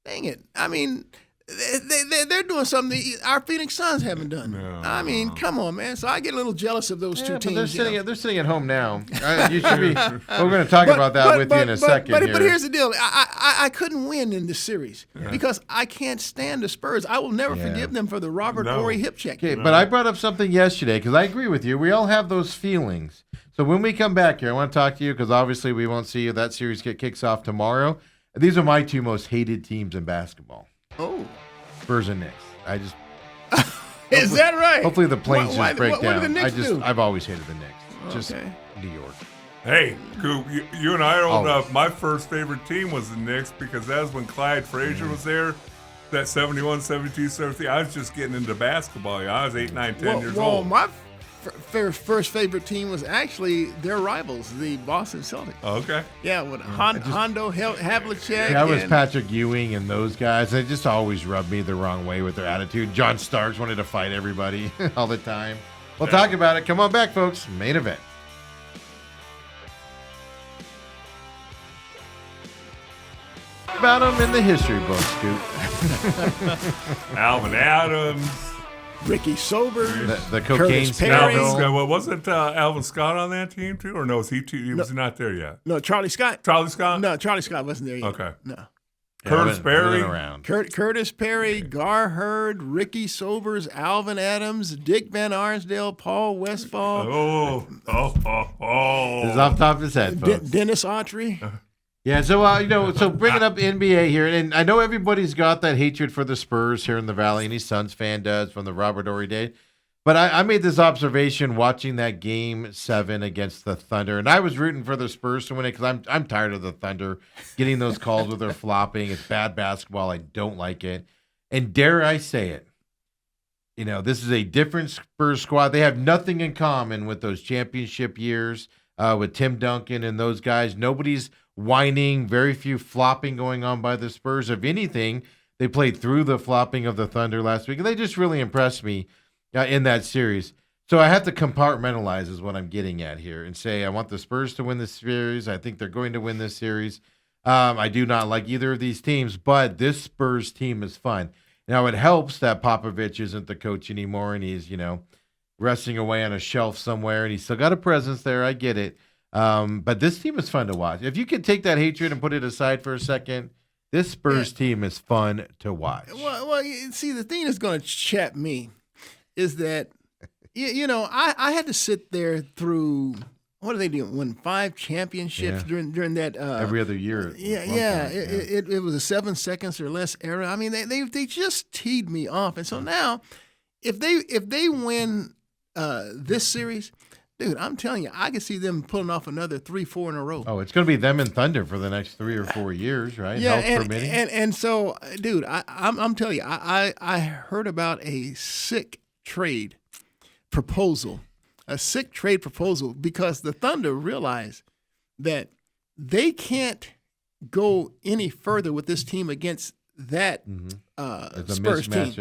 Dang it. I mean, they're doing something our Phoenix Suns haven't done. No. I mean, come on, man. So I get a little jealous of those two teams. They're sitting at home now. You should be. We're going to talk about that with you in a second. But here's the deal. I couldn't win in this series because I can't stand the Spurs. I will never forgive them for the Robert Horry hip check. Okay, but I brought up something yesterday because I agree with you. We all have those feelings. So when we come back here, I want to talk to you because obviously we won't see you. That series kicks off tomorrow. These are my two most hated teams in basketball. Oh. Spurs and Knicks. Is that right? Hopefully the Plains just break down. What do the Knicks do? I've always hated the Knicks. Just New York. Hey, Coop, you and I are old enough. My first favorite team was the Knicks because that was when Clyde Frazier was there. That 71, 72, 73. I was just getting into basketball. I was 8, 9, 10 years old. My first favorite team was actually their rivals, the Boston Celtics. Okay. Yeah, with Hondo, Havlicek. That was Patrick Ewing and those guys. They just always rubbed me the wrong way with their attitude. John Starks wanted to fight everybody all the time. We'll talk about it. Come on back, folks. Main event. About them in the history books, Scoop. Alvin Adams. Ricky Sobers, the cocaine scandal. Well, wasn't Alvin Scott on that team too, or no? Was he was not there yet? No, Charlie Scott. Charlie Scott. No, Charlie Scott wasn't there yet. Okay. No. Curtis Perry. Curtis Perry, Gar Hurd, Ricky Sobers, Alvin Adams, Dick Van Arsdale, Paul Westfall. This is off the top of his head, folks. Dennis Autry. Yeah, so so bringing up NBA here, and I know everybody's got that hatred for the Spurs here in the Valley. Any Suns fan does from the Robert Horry days. But I made this observation watching that Game 7 against the Thunder, and I was rooting for the Spurs to win it because I'm tired of the Thunder getting those calls where they're flopping. It's bad basketball. I don't like it. And dare I say it, this is a different Spurs squad. They have nothing in common with those championship years with Tim Duncan and those guys. Nobody's whining, very few flopping going on by the Spurs. If anything, they played through the flopping of the Thunder last week, and they just really impressed me in that series. So I have to compartmentalize is what I'm getting at here and say I want the Spurs to win this series. I think they're going to win this series. I do not like either of these teams, but this Spurs team is fun. Now, it helps that Popovich isn't the coach anymore, and he's, resting away on a shelf somewhere, and he's still got a presence there. I get it. But this team is fun to watch. If you can take that hatred and put it aside for a second, this Spurs team is fun to watch. Well, see, the thing that's going to chat me is that, I had to sit there through, what are they doing, win 5 championships during that. Every other year. It was a 7 seconds or less era. I mean, they just teed me off. And so now, if they win this series, dude, I'm telling you, I can see them pulling off another 3-4 in a row. Oh, it's going to be them and Thunder for the next 3 or 4 years, right? Yeah, Health and so, dude, I'm telling you, I heard about a sick trade proposal, because the Thunder realize that they can't go any further with this team against that Spurs team.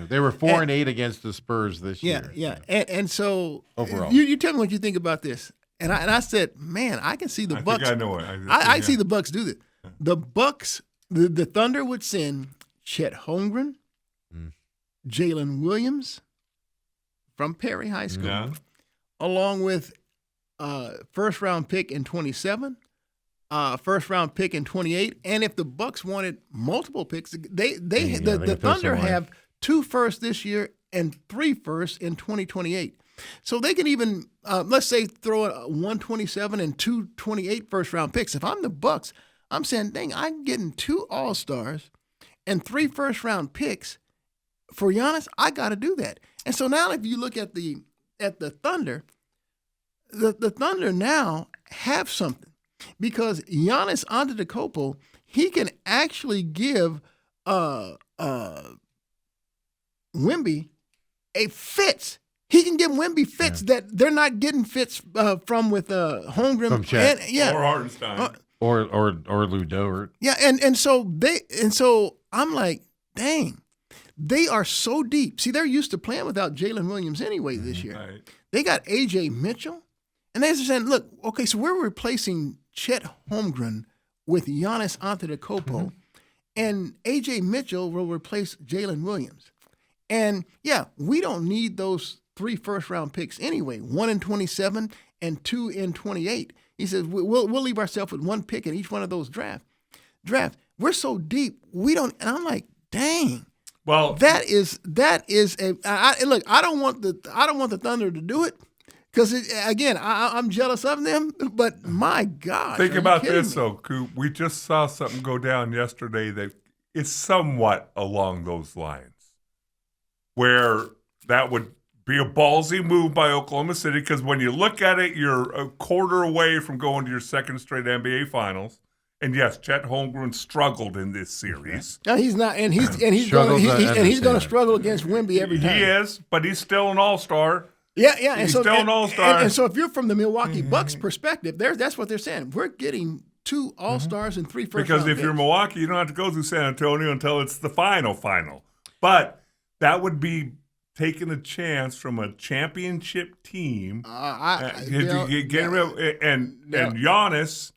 They were 4-8 against the Spurs this year. Yeah. And so overall, you tell me what you think about this. And I said, man, I can see the Bucks. I think I know it. I see the Bucks do this. The Bucks, the Thunder would send Chet Holmgren, Jalen Williams from Perry High School, along with first-round pick in 27, first-round pick in 28, and if the Bucks wanted multiple picks, the Thunder have 2 firsts this year and 3 firsts in 2028. So they can even, let's say, throw a 127 and 228 first-round picks. If I'm the Bucks, I'm saying, dang, I'm getting 2 All-Stars and 3 first-round picks for Giannis. I got to do that. And so now, if you look at the Thunder, the Thunder now have something because Giannis Antetokounmpo, he can actually give Wemby a fits. He can give Wemby fits that they're not getting fits from with Holmgren from Chet. or Hartenstein or Lou Dort. Yeah, and so I'm like, dang. They are so deep. See, they're used to playing without Jalen Williams anyway this year. Right. They got A.J. Mitchell, and they're saying, look, okay, so we're replacing Chet Holmgren with Giannis Antetokounmpo, and A.J. Mitchell will replace Jalen Williams. And, we don't need those 3 first-round picks anyway, 1 in 27 and 2 in 28. He says, we'll leave ourselves with 1 pick in each one of those draft. We're so deep, we don't – and I'm like, dang. Well, that is a look. I don't want the Thunder to do it because again, I'm jealous of them. But my God, think about this though, Coop. We just saw something go down yesterday that is somewhat along those lines, where that would be a ballsy move by Oklahoma City because when you look at it, you're a quarter away from going to your 2nd straight NBA Finals. And yes, Chet Holmgren struggled in this series. No, he's not, and he's going to struggle against Wemby every time. He is, but he's still an All-Star. Yeah, he's still an All-Star. And so, if you're from the Milwaukee Bucks perspective, that's what they're saying. We're getting 2 All-Stars and 3 first-round Because if picks. you're Milwaukee, you don't have to go through San Antonio until it's the final. But that would be taking a chance from a championship team. And Giannis.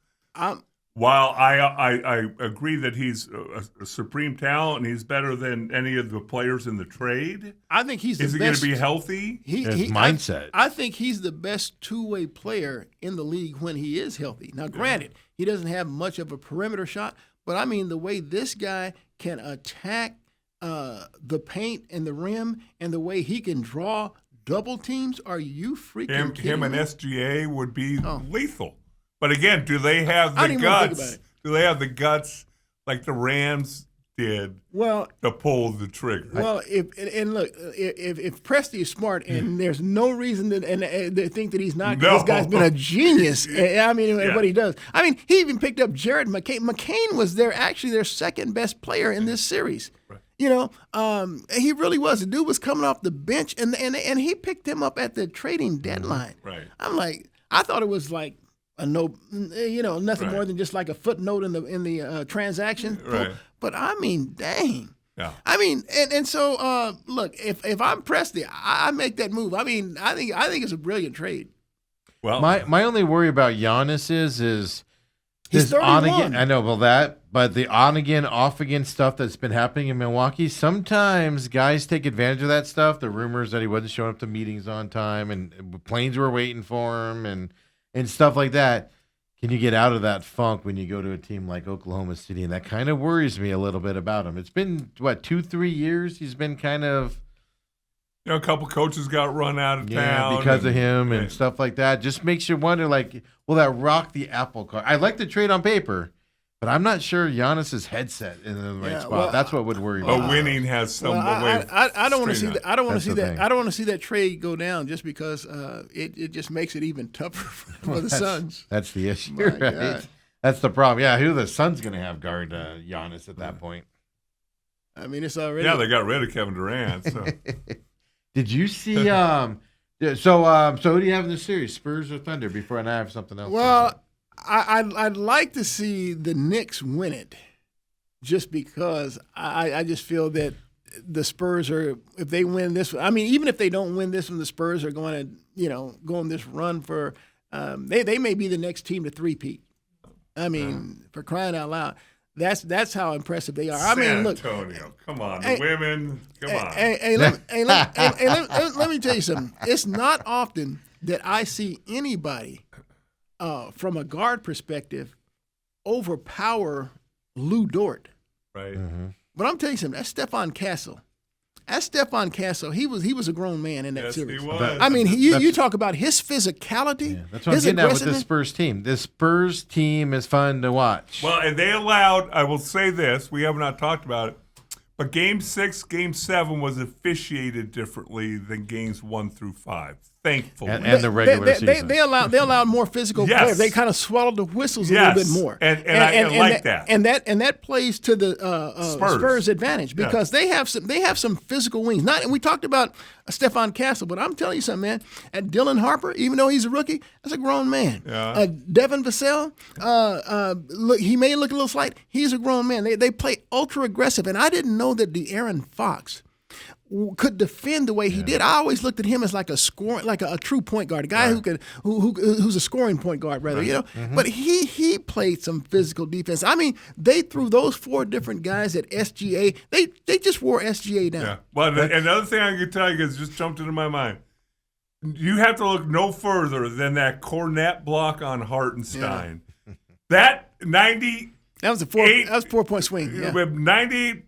While I agree that he's a supreme talent and he's better than any of the players in the trade, I think he's the best. Is he going to be healthy? His mindset. I think he's the best 2-way player in the league when he is healthy. Now, granted, he doesn't have much of a perimeter shot, but I mean the way this guy can attack the paint and the rim, and the way he can draw double teams. Are you freaking kidding him and me? SGA would be lethal. But again, do they have the guts? Do they have the guts like the Rams did to pull the trigger? Well, if Presti is smart, and there's no reason to think that he's not, this guy's been a genius. I mean, what he does. I mean, he even picked up Jared McCain. McCain was actually their second best player in this series. Right. You know, he really was. The dude was coming off the bench, and he picked him up at the trading deadline. Right. I'm like, I thought it was like nothing more than just like a footnote in the transaction. Right. But I mean, dang. Yeah. I mean, and so look, if I'm Presti, I make that move. I mean, I think it's a brilliant trade. Well, my only worry about Giannis is he's 31. on again. I know, but the on again, off again stuff that's been happening in Milwaukee. Sometimes guys take advantage of that stuff. The rumors that he wasn't showing up to meetings on time, and planes were waiting for him, and stuff like that. Can you get out of that funk when you go to a team like Oklahoma City? And that kind of worries me a little bit about him. It's been, 2-3 years? He's been kind of... a couple coaches got run out of town. because of him and stuff like that. Just makes you wonder, like, will that rock the apple cart? I like the trade on paper, but I'm not sure Giannis's headset in the right spot. Well, that's what would worry me. But winning has some way. I don't want to see that. I don't want to see that. thing. I don't want to see that trade go down just because it just makes it even tougher for the Suns. That's the issue, My right? God. That's the problem. Yeah, who the Suns going to have guard Giannis at that point? I mean, it's already. Yeah, they got rid of Kevin Durant. So. Did you see? So who do you have in the series? Spurs or Thunder? Before I have something else. Well, I'd like to see the Knicks win it, just because I just feel that the Spurs are, if they win this, I mean, even if they don't win this one, the Spurs are going to, go on this run for, they may be the next team to three-peat. I mean, for crying out loud. That's how impressive they are. I mean, look, San Antonio, come on, the women, come on. Hey, let me tell you something. It's not often that I see anybody from a guard perspective overpower Lou Dort. Right. Mm-hmm. But I'm telling you something. That's Stephon Castle. He was a grown man in that series. He was. I mean, you talk about his physicality. Yeah, that's what I'm getting at with this Spurs team. This Spurs team is fun to watch. Well, and they allowed, I will say this, we have not talked about it, but Game 6, Game 7 was officiated differently than Games 1 through 5. Thankfully. And the regular season. They allowed more physical Yes. players. They kind of swallowed the whistles a Yes. little bit more. And I like that. And that plays to the Spurs advantage because they have some physical wings. And we talked about Stephon Castle, but I'm telling you something, man. At Dylan Harper, even though he's a rookie, that's a grown man. Yeah. Devin Vassell, look, he may look a little slight. He's a grown man. They play ultra aggressive, and I didn't know that De'Aaron Fox could defend the way he did. I always looked at him as like a true point guard, a guy who's a scoring point guard, rather, Mm-hmm. But he played some physical defense. I mean, they threw those 4 different guys at SGA. They just wore SGA down. Yeah. Well, another thing I can tell you is just jumped into my mind. You have to look no further than that Cornet block on Hartenstein. Yeah. That 90. That was a 4-point swing. Yeah. With 90%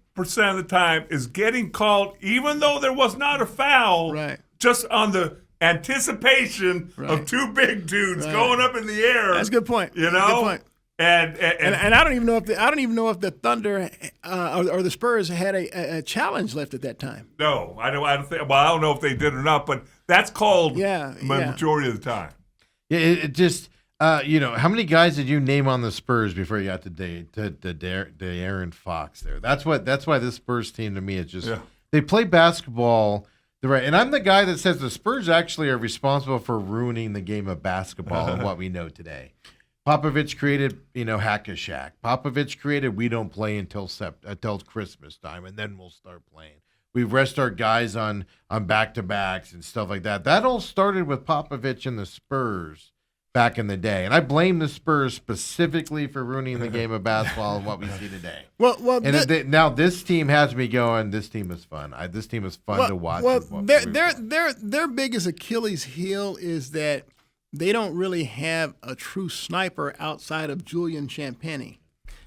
of the time is getting called, even though there was not a foul, right, just on the anticipation of 2 big dudes going up in the air. That's a good point. You know, good point. And I don't even know if the Thunder or the Spurs had a challenge left at that time. No, I don't think. Well, I don't know if they did or not, but that's called majority of the time. Yeah, it just. How many guys did you name on the Spurs before you got to De'Aaron Fox there? That's why this Spurs team to me is just they play basketball the right. And I'm the guy that says the Spurs actually are responsible for ruining the game of basketball and what we know today. Popovich created, Hack-a-Shack. Popovich created we don't play until Christmas time, and then we'll start playing. We rest our guys on back-to-backs and stuff like that. That all started with Popovich and the Spurs back in the day. And I blame the Spurs specifically for ruining the game of basketball and what we see today. Now this team has me going, this team is fun. This team is fun to watch. Well, their biggest Achilles heel is that they don't really have a true sniper outside of Julian Champagnie.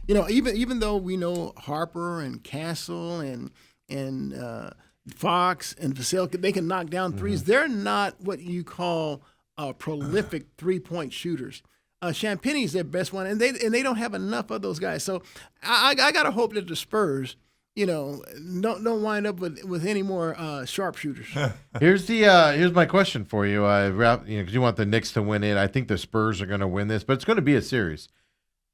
even though we know Harper and Castle and Fox and Vasil, they can knock down threes. They're not what you call prolific 3-point shooters. Champagne's their best one, and they don't have enough of those guys. So I gotta hope that the Spurs, don't wind up with any more sharpshooters. Here's my question for you. Because you want the Knicks to win it. I think the Spurs are going to win this, but it's going to be a series.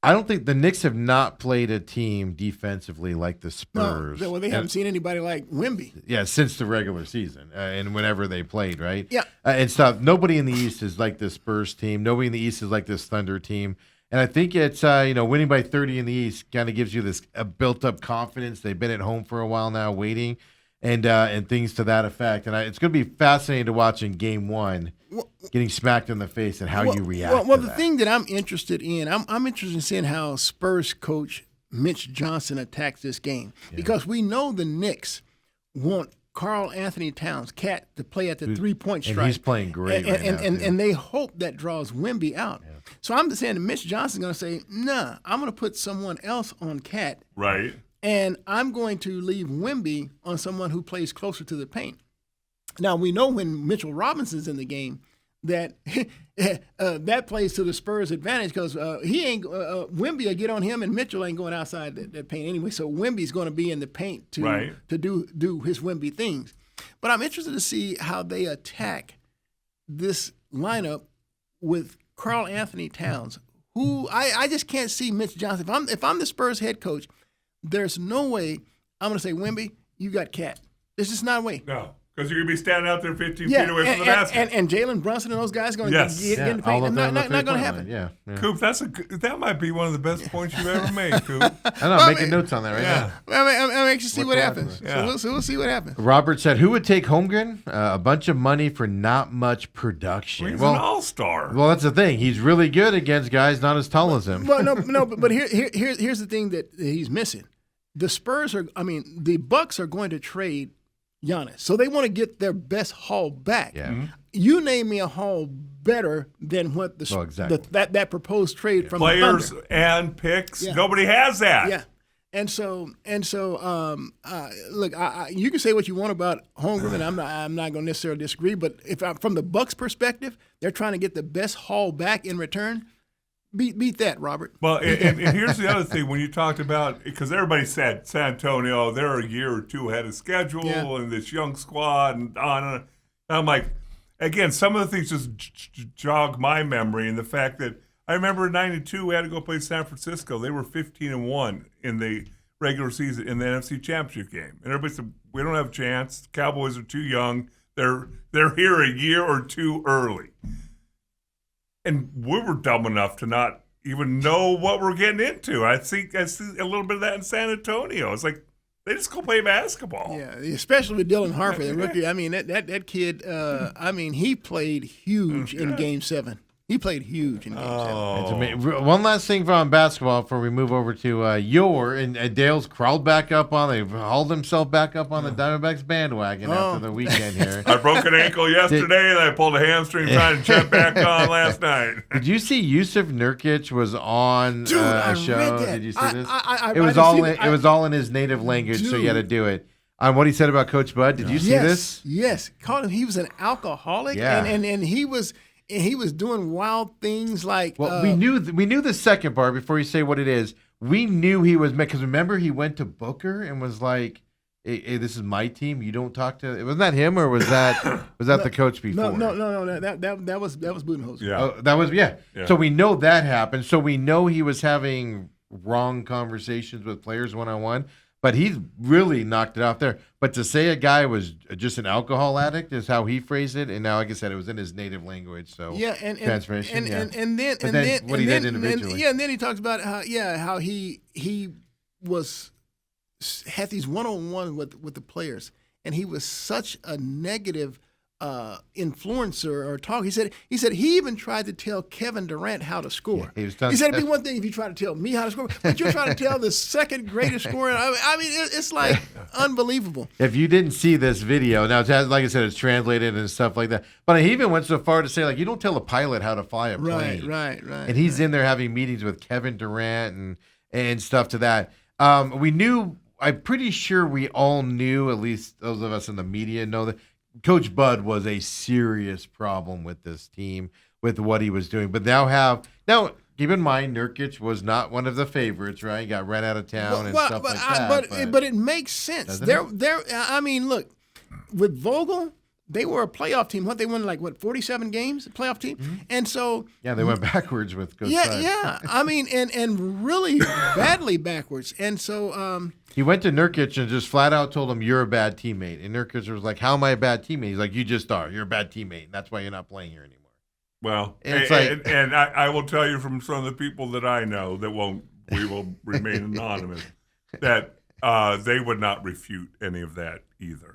I don't think the Knicks have not played a team defensively like the Spurs. No, well, they haven't seen anybody like Wemby. Yeah, since the regular season and whenever they played, right? Yeah. And stuff. Nobody in the East is like this Spurs team. Nobody in the East is like this Thunder team. And I think it's, winning by 30 in the East kind of gives you this built-up confidence. They've been at home for a while now waiting and things to that effect. And it's going to be fascinating to watch in Game 1 getting smacked in the face and how you react Well, to the that. thing that I'm interested in, I'm interested in seeing how Spurs coach Mitch Johnson attacks this game. Because we know the Knicks want Karl Anthony Towns, Cat, to play at the 3-point strike. And he's playing great right now, and they hope that draws Wemby out. Yeah. So I'm just saying that Mitch Johnson's going to say, nah, I'm going to put someone else on Cat. Right. And I'm going to leave Wemby on someone who plays closer to the paint. Now, we know when Mitchell Robinson's in the game that that plays to the Spurs' advantage because Wemby will get on him and Mitchell ain't going outside that paint anyway. So Wemby's going to be in the paint to do his Wemby things. But I'm interested to see how they attack this lineup with Karl Anthony Towns, who I just can't see Mitch Johnson. If I'm the Spurs head coach, there's no way I'm going to say, Wemby, you got Cat. There's just not a way. No. Because you're going to be standing out there 15 feet away from the basket. And Jalen Brunson and those guys are going to get in the paint. Not going to happen. Yeah. Coop, that might be one of the best points you've ever made, Coop. I'm making notes on that right now. I'm anxious to see what happens. Yeah. So we'll see what happens. Robert said, who would take Holmgren? A bunch of money for not much production. He's an all-star. Well, that's the thing. He's really good against guys not as tall as him. Well, no, but here's the thing that he's missing. The Bucks are going to trade Giannis. So they want to get their best haul back. Yeah. Mm-hmm. You name me a haul better than what that proposed trade from players the Thunder. And picks. Yeah. Nobody has that. Yeah. And so, look, you can say what you want about Holmgren, and I'm not going to necessarily disagree. But from the Bucks' perspective, they're trying to get the best haul back in return. Beat that, Robert. Well, and here's the other thing. When you talked about, because everybody said San Antonio, they're a year or two ahead of schedule, and this young squad, and on and on. And I'm like, again, some of the things just jog my memory, and the fact that I remember in '92 we had to go play San Francisco. They were 15-1 in the regular season in the NFC Championship game, and everybody said we don't have a chance. The Cowboys are too young. They're here a year or two early. And we were dumb enough to not even know what we're getting into. I see a little bit of that in San Antonio. It's like they just go play basketball. Yeah, especially with Dylan Harper, the rookie. I mean, that kid. He played huge in Game 7. He played huge in Game 7. One last thing from basketball before we move over to and Dale's crawled back up hauled himself back up on the Diamondbacks bandwagon after the weekend here. I broke an ankle yesterday and I pulled a hamstring trying to jump back on last night. Did you see Yusuf Nurkic was on a show? Read that. Did you see this? It was all in his native language, so you had to do it. On what he said about Coach Bud. Did you see this? Yes. Called him. He was an alcoholic, and he was. And he was doing wild things like. Well, we knew the second part before you say what it is. We knew he was because remember he went to Booker and was like, "Hey, this is my team. You don't talk to." Wasn't that him or was that the coach before? No. That was Budenholzer. Yeah, that was yeah. So we know that happened. So we know he was having wrong conversations with players one-on-one. But he's really knocked it off there. But to say a guy was just an alcohol addict is how he phrased it. And now, like I said, it was in his native language. So transformation. And then what he did individually. And then he talks about how he had these one-on-one with the players, and he was such a negative influencer or talk. He said he even tried to tell Kevin Durant how to score. Yeah, he said it'd be one thing if you try to tell me how to score, but you're trying to tell the second greatest scorer. I mean, it's like unbelievable. If you didn't see this video, now like I said, it's translated and stuff like that. But he even went so far to say like, you don't tell a pilot how to fly a plane. Right. And he's in there having meetings with Kevin Durant and stuff to that. We knew. I'm pretty sure we all knew, at least those of us in the media know, that Coach Bud was a serious problem with this team with what he was doing. But now keep in mind, Nurkic was not one of the favorites, right? He got run out of town stuff like that. But it makes sense. I mean, look, with Vogel, they were a playoff team. They won 47 games, a playoff team, and so they went backwards with Coach Bud. Yeah. I mean, and really badly backwards. And so he went to Nurkic and just flat out told him, "You're a bad teammate." And Nurkic was like, "How am I a bad teammate?" He's like, "You just are. You're a bad teammate. And that's why you're not playing here anymore." Well, and I will tell you from some of the people that I know that we will remain anonymous, that they would not refute any of that either.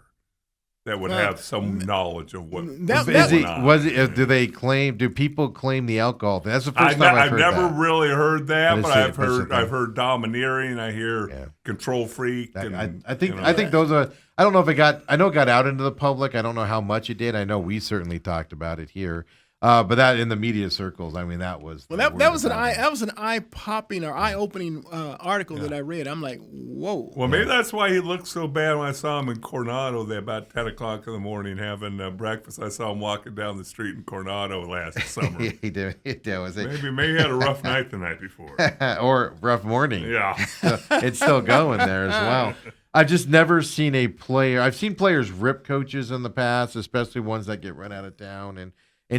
That would have some knowledge of what was going on. Do people claim the alcohol thing? That's the first time I've heard that. I've never really heard that, but I've heard domineering. I hear control freak. I think those are. I don't know if I know it got out into the public. I don't know how much it did. I know we certainly talked about it here. But that in the media circles, I mean, that was that was an eye-popping or eye-opening article that I read. I'm like, whoa. Well, maybe that's why he looked so bad when I saw him in Coronado there about 10 o'clock in the morning having breakfast. I saw him walking down the street in Coronado last summer. He did. Maybe he had a rough night the night before. Or rough morning. Yeah. It's still going there as well. I've just never seen a player. I've seen players rip coaches in the past, especially ones that get run out of town and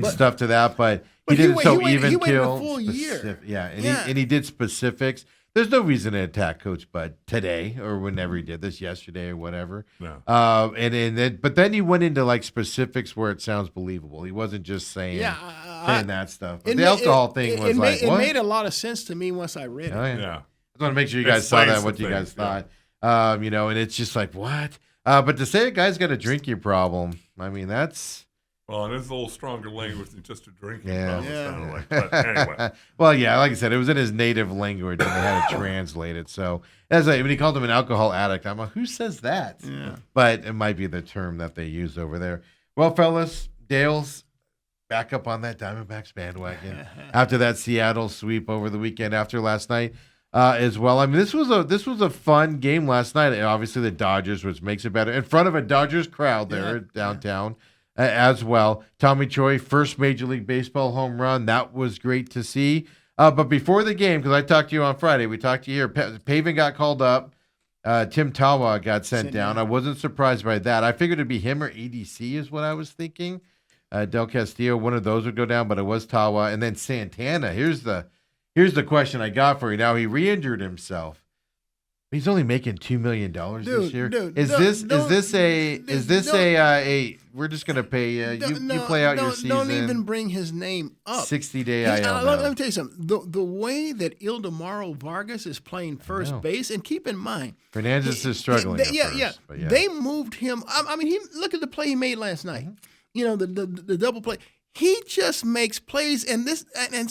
stuff to that, but he did it so even he kill. Waited a full year. And he did specifics. There's no reason to attack Coach Bud today or whenever he did this, yesterday or whatever. No. But then he went into specifics where it sounds believable. He wasn't just saying that stuff. But the alcohol thing was it made a lot of sense to me once I read it. Oh, yeah. I just want to make sure you guys saw that, what you guys thought. And it's just like, what? But to say a guy's got a drinking problem, I mean, that's. Well, it is a little stronger language than just a drinking problem. Yeah. But anyway. Well, yeah, like I said, it was in his native language, and they had it translated. So, when he called him an alcohol addict, I'm like, who says that? Yeah. But it might be the term that they use over there. Well, fellas, Dale's back up on that Diamondbacks bandwagon after that Seattle sweep over the weekend after last night as well. I mean, this was a fun game last night. And obviously, the Dodgers, which makes it better, in front of a Dodgers crowd there downtown. As well. Tommy Choi, first Major League Baseball home run. That was great to see. But before the game, because I talked to you on Friday, we talked to you here. Pavin got called up. Tim Tawa got sent down. I wasn't surprised by that. I figured it'd be him or ADC is what I was thinking. Del Castillo, one of those would go down, but it was Tawa. And then Santana. Here's the question I got for you. Now, he re-injured himself. He's only making $2 million this year. Is this a we're just gonna pay you play out your season? Don't even bring his name up. 60-day IL. Let me tell you something. The way that Ildemaro Vargas is playing first base, and keep in mind, Fernandez is struggling. They moved him. I mean, look at the play he made last night. You know, the double play. He just makes plays, and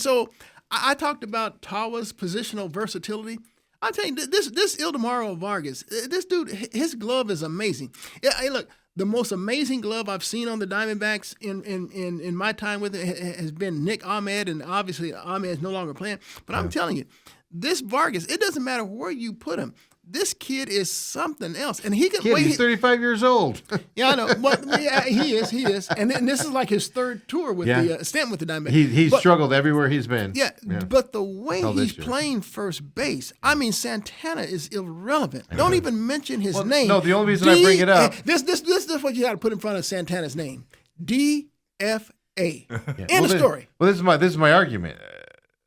so I talked about Tawa's positional versatility. I'll tell you, this Ildemaro Vargas, this dude, his glove is amazing. Yeah, hey, look, the most amazing glove I've seen on the Diamondbacks in my time with it has been Nick Ahmed, and obviously Ahmed is no longer playing. But I'm telling you, this Vargas, it doesn't matter where you put him. This kid is something else, and he can. He's 35 years old. Yeah, I know. But he is, and this is like his third tour with the stint with the Diamondbacks. He's struggled everywhere he's been. Yeah, but the way he's playing first base, I mean, Santana is irrelevant. Don't even mention his name. No, the only reason I bring it up. This is what you got to put in front of Santana's name. DFA. End of story. Well, this is my argument.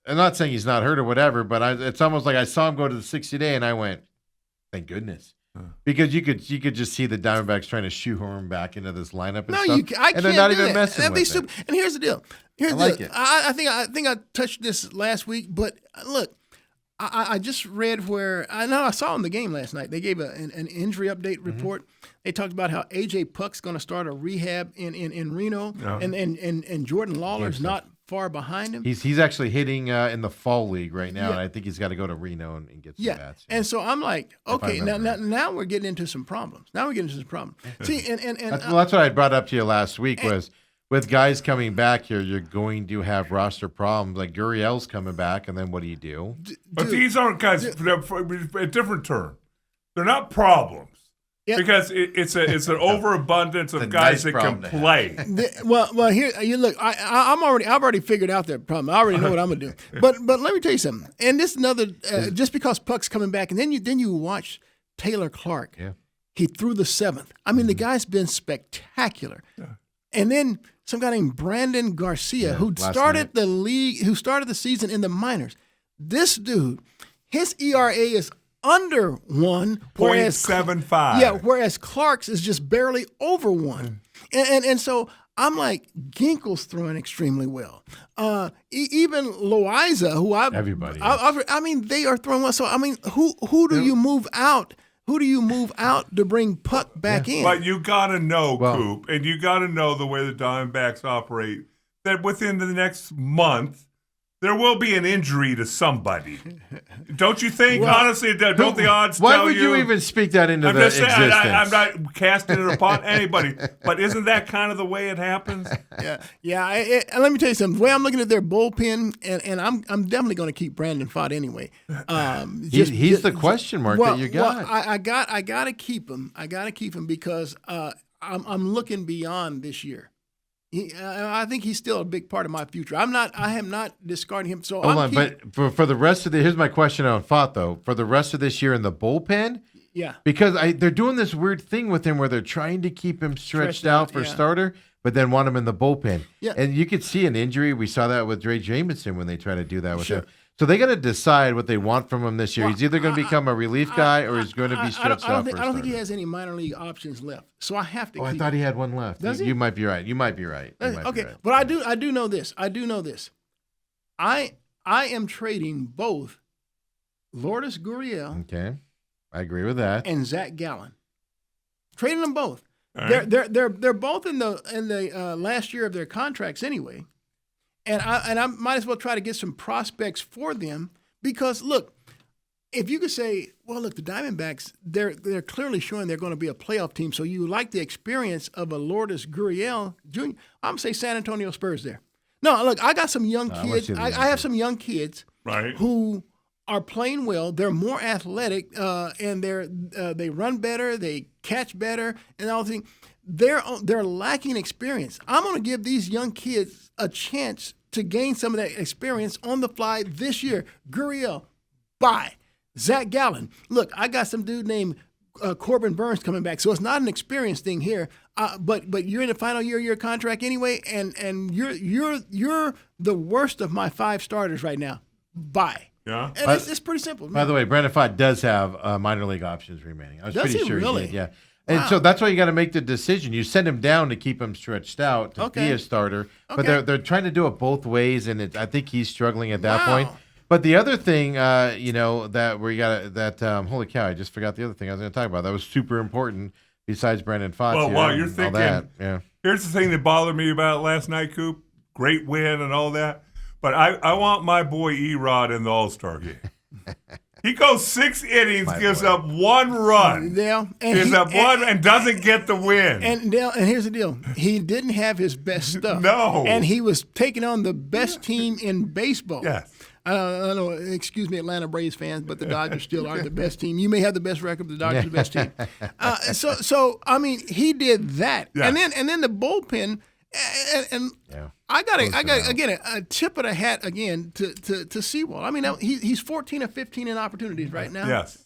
I'm not saying he's not hurt or whatever, but it's almost like I saw him go to the 60-day, and I went, thank goodness. Because you could just see the Diamondbacks trying to shoehorn him back into this lineup and stuff. I can't and they're not do even that. messing with it. And here's the deal. I think I touched this last week, but look, I just read where I saw in the game last night. They gave an injury update report. They talked about how AJ Puck's going to start a rehab in Reno, and Jordan Lawler's not far behind him. He's actually hitting in the fall league right now, and I think he's got to go to Reno and get some bats. And so I'm like, okay, now we're getting into some problems. See, and that's what I brought up to you last week was with guys coming back here, you're going to have roster problems. Like Gurriel's coming back, and then what do you do? But these aren't guys. A different term. They're not problems. Yep. Because it's an overabundance of guys nice that can play. Well, here you look. I've already figured out that problem. I already know what I'm gonna do. But let me tell you something. And this is another. Just because Puck's coming back, and then you watch Taylor Clark. Yeah. He threw the 7th. I mean, the guy's been spectacular. Yeah. And then some guy named Brandon Garcia, who started the league, who started the season in the minors. This dude, his ERA is under 1, 0.75. Yeah, whereas Clark's is just barely over 1. And so I'm like, Ginkel's throwing extremely well. Even Loaiza, who I mean, they are throwing well. So I mean, who do you move out? Who do you move out to bring Puck back in? But you got to know, Coop, and you got to know the way the Diamondbacks operate, that within the next month, there will be an injury to somebody. Don't you think? Well, honestly, don't the odds tell you? Why would you even speak that into the existence? I'm not casting it upon anybody, but isn't that kind of the way it happens? Yeah. Let me tell you something. The way I'm looking at their bullpen, and I'm definitely going to keep Brandon Pfaadt anyway. He's the question mark that you got. Well, I got to keep him. I got to keep him because I'm looking beyond this year. I think he's still a big part of my future. I am not discarding him. So hold on, but for the rest of here's my question on Pfaadt though. For the rest of this year in the bullpen, because they're doing this weird thing with him where they're trying to keep him stretched out for starter, but then want him in the bullpen. Yeah. And you could see an injury. We saw that with Dre Jamieson when they try to do that with him. So they got to decide what they want from him this year. He's either going to become a relief guy or he's going to be stretched out. I don't think he has any minor league options left. So I have to. I thought he had one left. Does he? You might be right. Okay, but I do know this. I am trading both Lourdes Gurriel. Okay, I agree with that. And Zach Gallen. Trading them both. Right. They're both in the last year of their contracts anyway. And I might as well try to get some prospects for them because, look, if you could say, well, look, the Diamondbacks, they're clearly showing they're going to be a playoff team, so you like the experience of a Lourdes Gurriel Jr., I'm going to say San Antonio Spurs there. No, look, I got some young kids. I have some young kids who are playing well. They're more athletic, and they run better, they catch better, and all things. They're lacking experience. I'm going to give these young kids a chance to gain some of that experience on the fly this year. Gurriel, bye. Zach Gallen. Look, I got some dude named Corbin Burns coming back, so it's not an experience thing here. But you're in the final year of your contract anyway, and you're the worst of my 5 starters right now. Bye. Yeah, and it's pretty simple. By the way, Brandon Pfaadt does have minor league options remaining. I was pretty sure really? He did. Yeah. And so that's why you got to make the decision. You send him down to keep him stretched out to be a starter, but they're trying to do it both ways, and I think he's struggling at that point. But the other thing, that where you got holy cow, I just forgot the other thing I was going to talk about. That was super important besides Brandon Pfaadt. Well, while you're thinking, here's the thing that bothered me about last night, Coop. Great win and all that, but I want my boy E-Rod in the All-Star game. He goes 6 innings, gives up 1 run. And doesn't get the win. And here's the deal. He didn't have his best stuff. No. And he was taking on the best team in baseball. Yes. I don't know, excuse me, Atlanta Braves fans, but the Dodgers still are the best team. You may have the best record, but the Dodgers are the best team. So I mean, he did that. Yes. And then the bullpen and I got again a tip of the hat again to Sewald. I mean, he's 14 of 15 in opportunities right now. Yes,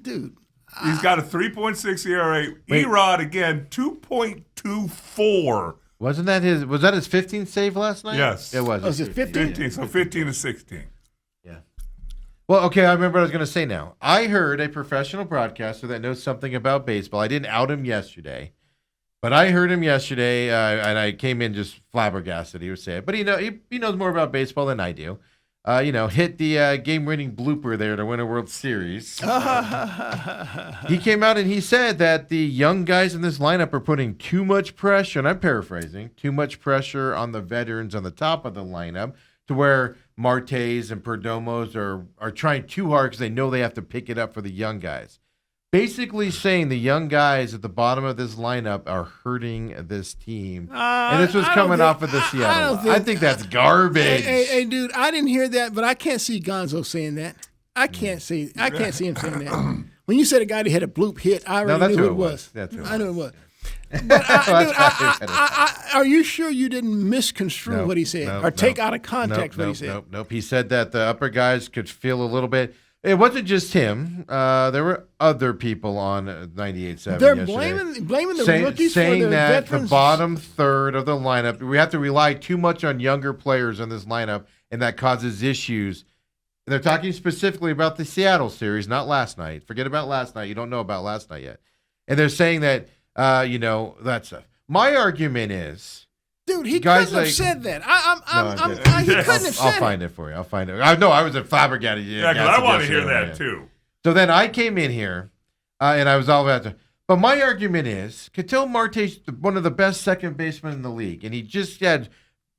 dude. He's got a 3.6 ERA. E-Rod again 2.24. Wasn't that his? Was that his 15th save last night? Yes, it was. Was it 15? So 15 to 16. Yeah. Well, okay. I remember what I was going to say now. I heard a professional broadcaster that knows something about baseball. I didn't out him yesterday. But I heard him yesterday, and I came in just flabbergasted. He was saying, but he knows more about baseball than I do. Hit the game-winning blooper there to win a World Series. He came out and he said that the young guys in this lineup are putting too much pressure, and I'm paraphrasing, too much pressure on the veterans on the top of the lineup to where Martes and Perdomos are trying too hard because they know they have to pick it up for the young guys. basically saying the young guys at the bottom of this lineup are hurting this team. And this was coming off of the Seattle. I think that's garbage. Hey, dude, I didn't hear that, but I can't see Gonzo saying that. I can't see him saying that. When you said a guy that had a bloop hit, I already knew who it was. I knew it was. But are you sure you didn't misconstrue what he said or take out of context what he said? Nope. He said that the upper guys could feel a little bit. It wasn't just him. There were other people on 98.7 They're yesterday. blaming the rookies saying for the that veterans. the bottom third of the lineup, we have to rely too much on younger players in this lineup, and that causes issues. And they're talking specifically about the Seattle series, not last night. Forget about last night. You don't know about last night yet. And they're saying that, that stuff. My argument is, dude, he couldn't have said that. He couldn't have said I'll find it for you. I'll find it. I was a flabbergasted. Yeah, because I want to hear that too. So then I came in here, and I was all about to. But my argument is, Ketel Marte's one of the best second basemen in the league, and he just had,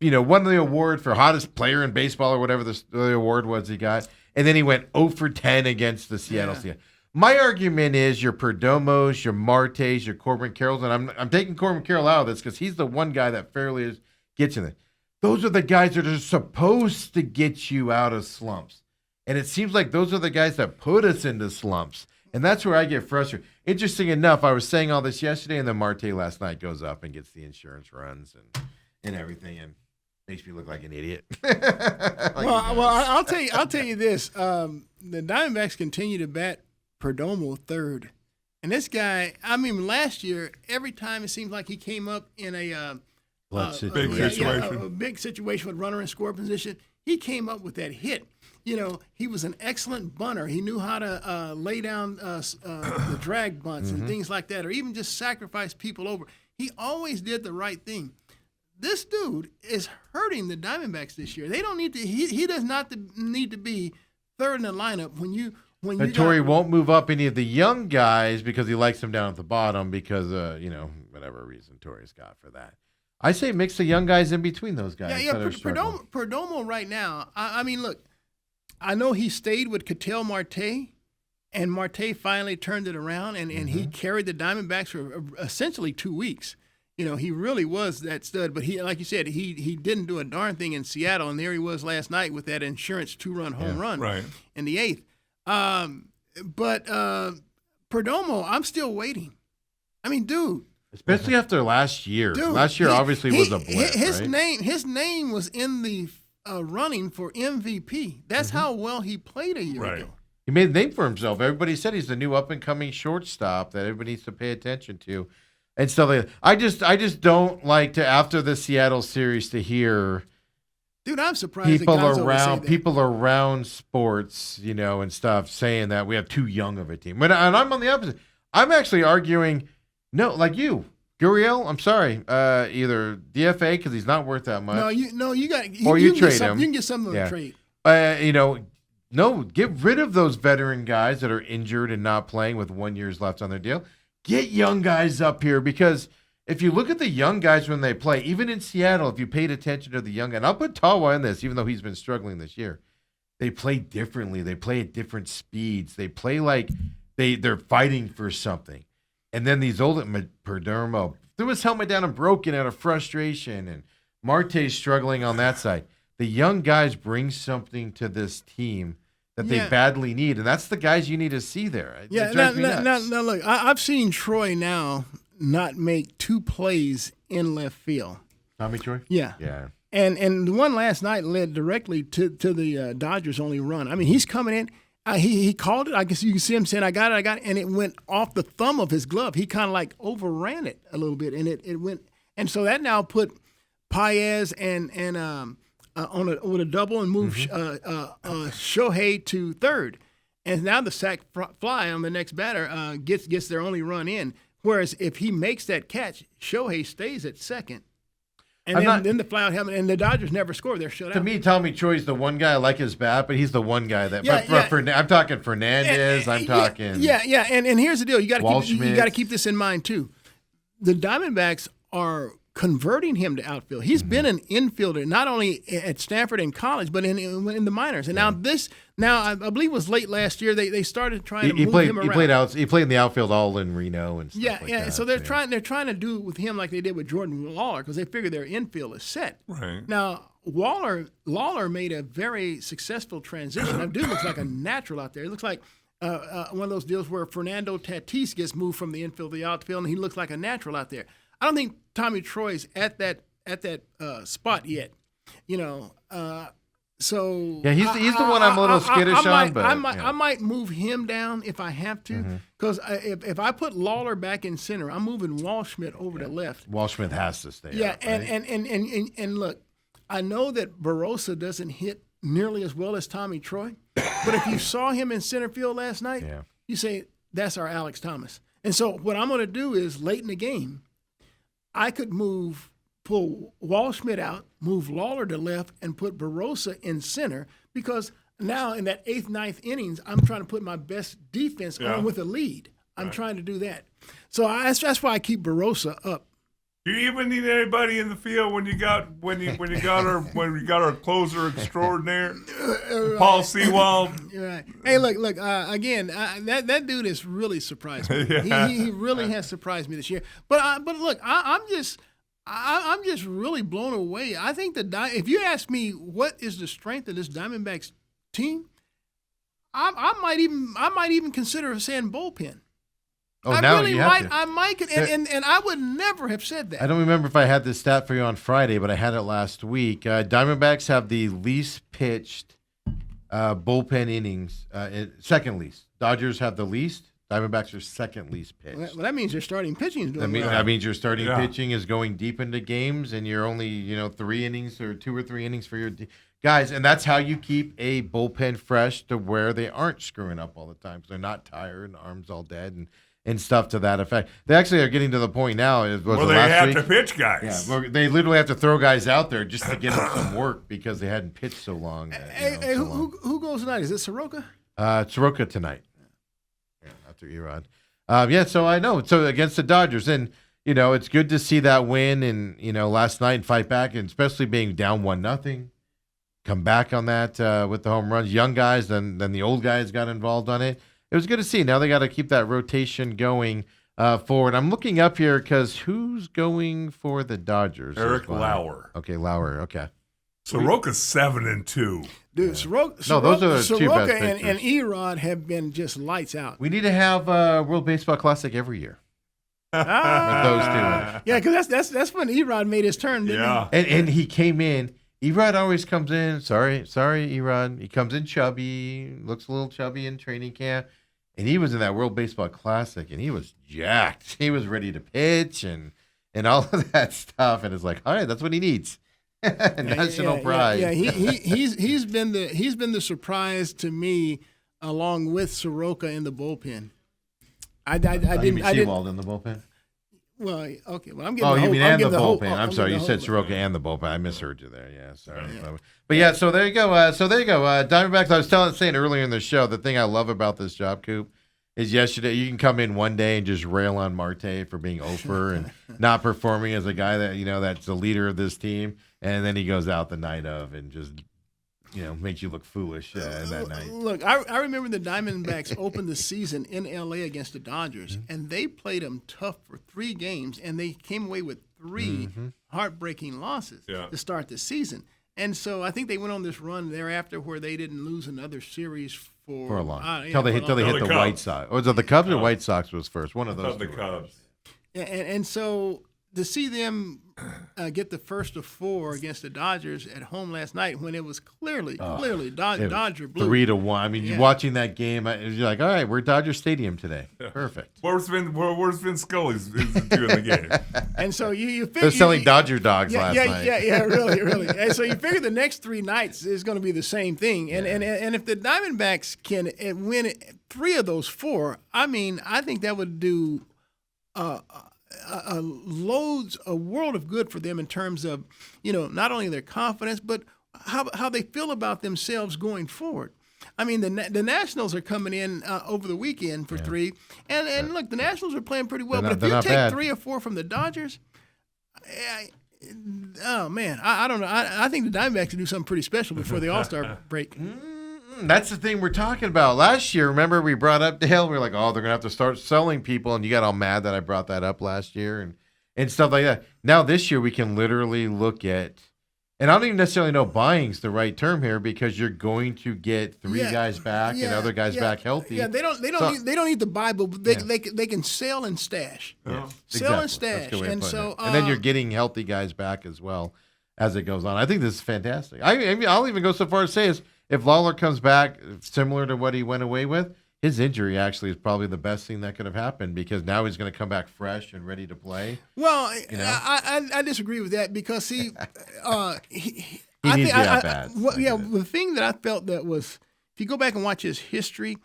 won the award for hottest player in baseball or whatever the award was he got, and then he went 0 for 10 against the Seattle Seahawks. My argument is your Perdomos, your Martes, your Corbin Carrolls, and I'm taking Corbin Carroll out of this because he's the one guy that fairly gets in it. Those are the guys that are supposed to get you out of slumps. And it seems like those are the guys that put us into slumps. And that's where I get frustrated. Interesting enough, I was saying all this yesterday, and then Marte last night goes up and gets the insurance runs and everything, and makes me look like an idiot. I'll tell you this. The Diamondbacks continue to bat Perdomo third. And this guy, last year, every time it seemed like he came up in a big situation with runner in score position, he came up with that hit. He was an excellent bunter. He knew how to lay down the drag bunts and things like that, or even just sacrifice people over. He always did the right thing. This dude is hurting the Diamondbacks this year. They don't need to. He does not need to be third in the lineup when Torey won't move up any of the young guys because he likes them down at the bottom because, whatever reason Torey's got for that. I say mix the young guys in between those guys. Perdomo right now, look, I know he stayed with Ketel Marte, and Marte finally turned it around, and he carried the Diamondbacks for essentially 2 weeks. He really was that stud, but he, like you said, he didn't do a darn thing in Seattle, and there he was last night with that insurance 2-run home run in the 8th. But Perdomo, I'm still waiting. Dude. Especially after last year. Last year obviously was a blip, his name was in the running for MVP. That's how well he played a year ago. He made a name for himself. Everybody said he's the new up-and-coming shortstop that everybody needs to pay attention to. And stuff like that. I just don't like to, after the Seattle series, to hear dude, I'm surprised people around sports, and stuff saying that we have too young of a team. And I'm on the opposite. I'm actually arguing, no, like you, Gurriel. I'm sorry, either DFA because he's not worth that much. No, you got, or you trade him. You can get some of them trade. No, get rid of those veteran guys that are injured and not playing with 1 year left on their deal. Get young guys up here because if you look at the young guys when they play, even in Seattle, if you paid attention to the young guys, and I'll put Tawa in this, even though he's been struggling this year, they play differently. They play at different speeds. They play like they're fighting for something. And then these old Perdomo threw his helmet down and broke it out of frustration, and Marte's struggling on that side. The young guys bring something to this team that they badly need, and that's the guys you need to see there. Now look, I've seen Troy now not make 2 plays in left field. Tommy Troy? Yeah. And the one last night led directly to the Dodgers' only run. He's coming in. He called it. I guess you can see him saying, I got it, and it went off the thumb of his glove. He kind of like overran it a little bit, and it went. And so that now put Paez and with a double and move Shohei to third. And now the sac fly on the next batter gets their only run in. Whereas if he makes that catch, Shohei stays at second. And then the fly out helmet, and the Dodgers never score. They're shut out. To me, Tommy Troy's the one guy I like his bat, but he's the one guy that. I'm talking Fernandez. I'm talking. And here's the deal: you got to keep this in mind too. The Diamondbacks are converting him to outfield. He's been an infielder, not only at Stanford and college, but in the minors. And now I believe it was late last year they started trying to move him around. He played in the outfield all in Reno and stuff like that. So they're trying to do it with him like they did with Jordan Lawler because they figure their infield is set. Right. Now Lawler made a very successful transition. That dude looks like a natural out there. It looks like one of those deals where Fernando Tatis gets moved from the infield to the outfield, and he looks like a natural out there. I don't think Tommy Troy's at that spot yet, So yeah, he's the one I'm a little skittish on. But I might move him down if I have to, because if I put Lawler back in center, I'm moving Waldschmidt over to left. Waldschmidt has to stay. Yeah, out, right? and look, I know that Barossa doesn't hit nearly as well as Tommy Troy, but if you saw him in center field last night, you say that's our Alex Thomas. And so what I'm going to do is late in the game, I could pull Waldschmidt out, move Lawler to left, and put Barossa in center because now in that 8th, 9th innings, I'm trying to put my best defense on with a lead. I'm trying to do that. So that's why I keep Barossa up. Do you even need anybody in the field when you got our closer extraordinaire, Paul Sewald? Right. Hey, look. Again, that dude has really surprised me. He really has surprised me this year. But look, I'm just really blown away. I think if you ask me what is the strength of this Diamondbacks team, I might even consider saying bullpen. Oh, now really you have to. I might, and I would never have said that. I don't remember if I had this stat for you on Friday, but I had it last week. Diamondbacks have the least pitched bullpen innings, second least. Dodgers have the least. Diamondbacks are second least pitched. Well, that means your starting pitching is doing well. That means your starting pitching is going deep into games, and you're only 3 innings or 2 or 3 innings for your guys, and that's how you keep a bullpen fresh to where they aren't screwing up all the time because they're not tired and arms all dead and stuff to that effect. They actually are getting to the point now. Well, they have to pitch guys. Yeah, they literally have to throw guys out there just to get them some work because they hadn't pitched so long. Who goes tonight? Is it Soroka? Soroka tonight. Yeah, after Erod. So I know. So against the Dodgers, and it's good to see that win, and last night and fight back, and especially being down 1-0, come back on that with the home runs. Young guys, then the old guys got involved on it. It was good to see. Now they got to keep that rotation going forward. I'm looking up here because who's going for the Dodgers? Eric Lauer. Okay, Lauer. Okay. Soroka's 7-2. Dude, Soroka, those are the two best pitchers. and Erod have been just lights out. We need to have World Baseball Classic every year. With those two. Yeah, because that's when Erod made his turn, didn't he? And he came in. Erod always comes in. Sorry, Erod. He comes in chubby, looks a little chubby in training camp. And he was in that World Baseball Classic, and he was jacked. He was ready to pitch and all of that stuff. And it's like, all right, that's what he needs. National pride. Yeah, he's been the surprise to me, along with Soroka in the bullpen. I didn't Sewald in the bullpen. Well, okay. Well, I'm getting. The bullpen. I'm sorry, you said Soroka and the bullpen. I misheard you there. Yeah, sorry. Yeah. But yeah, so there you go. Diamondbacks. I was saying earlier in the show, the thing I love about this job, Coop, is yesterday you can come in one day and just rail on Marte for being over and not performing as a guy that that's the leader of this team, and then he goes out the night of and just makes you look foolish that night. Look, I remember the Diamondbacks opened the season in L.A. against the Dodgers, and they played them tough for 3 games, and they came away with 3 heartbreaking losses to start the season. And so I think they went on this run thereafter where they didn't lose another series for a long until they hit the White Sox. Was it the Cubs or White Sox was first? One of those. The Cubs. Yeah, and so to see them get the first of 4 against the Dodgers at home last night when it was clearly Dodger blue. 3-1. I mean, watching that game, you're like, all right, we're at Dodger Stadium today. Perfect. Where's Vince Scully's doing the game? And so you figure they're selling Dodger dogs last night. Yeah, really. And so you figure the next 3 nights is going to be the same thing. And if the Diamondbacks can win 3 of those 4, I mean, I think that would do a world of good for them in terms of not only their confidence but how they feel about themselves going forward. I mean, the Nationals are coming in over the weekend for 3, and look, the Nationals are playing pretty well. But if you take 3 or 4 from the Dodgers, Oh man, I don't know. I think the Diamondbacks could do something pretty special before the All-Star break. That's the thing we're talking about. Last year, remember we brought up Dale. We were like, oh, they're gonna have to start selling people, and you got all mad that I brought that up last year and stuff like that. Now this year we can literally look at, and I don't even necessarily know buying's the right term here because you're going to get three guys back and other guys back healthy. Yeah, they don't need to buy, but they can sell and stash. Yeah. Sell and stash, and so and then you're getting healthy guys back as well as it goes on. I think this is fantastic. I'll even go so far as say if Lawler comes back similar to what he went away with, his injury actually is probably the best thing that could have happened because now he's going to come back fresh and ready to play. Well, I disagree with that because he needs to be at bats. The thing that I felt that was, if you go back and watch his history,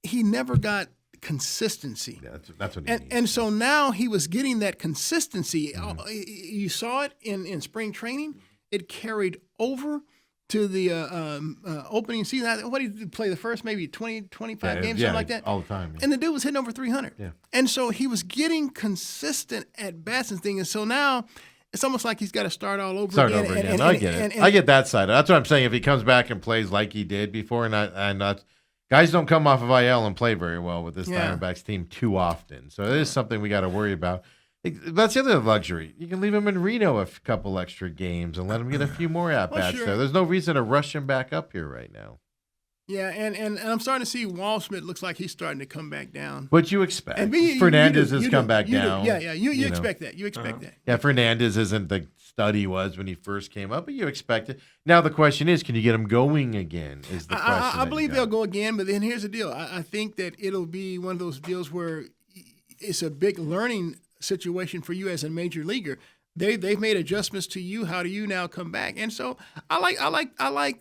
he never got consistency. Yeah, that's what he needs. And so now he was getting that consistency. You saw it in spring training. It carried over to the opening season. What did he play the first maybe 20, 25 games, something like that? All the time. Yeah. And the dude was hitting over 300. Yeah. And so he was getting consistent at bats and things. And so now it's almost like he's got to start all over again. I get it. I get that side. That's what I'm saying. If he comes back and plays like he did before, and guys don't come off of IL and play very well with this Diamondbacks team too often. So it is something we got to worry about. That's the other luxury. You can leave him in Reno a couple extra games and let him get a few more at-bats there. There's no reason to rush him back up here right now. Yeah, and I'm starting to see Waldschmidt looks like he's starting to come back down. But you expect. Fernandez has come back down. Yeah, you expect that. You expect that. Yeah, Fernandez isn't the stud he was when he first came up, but you expect it. Now the question is, can you get him going again is the question. I believe they'll go again, but then here's the deal. I think that it'll be one of those deals where it's a big learning situation for you as a major leaguer. They've made adjustments to you. How do you now come back? And so I like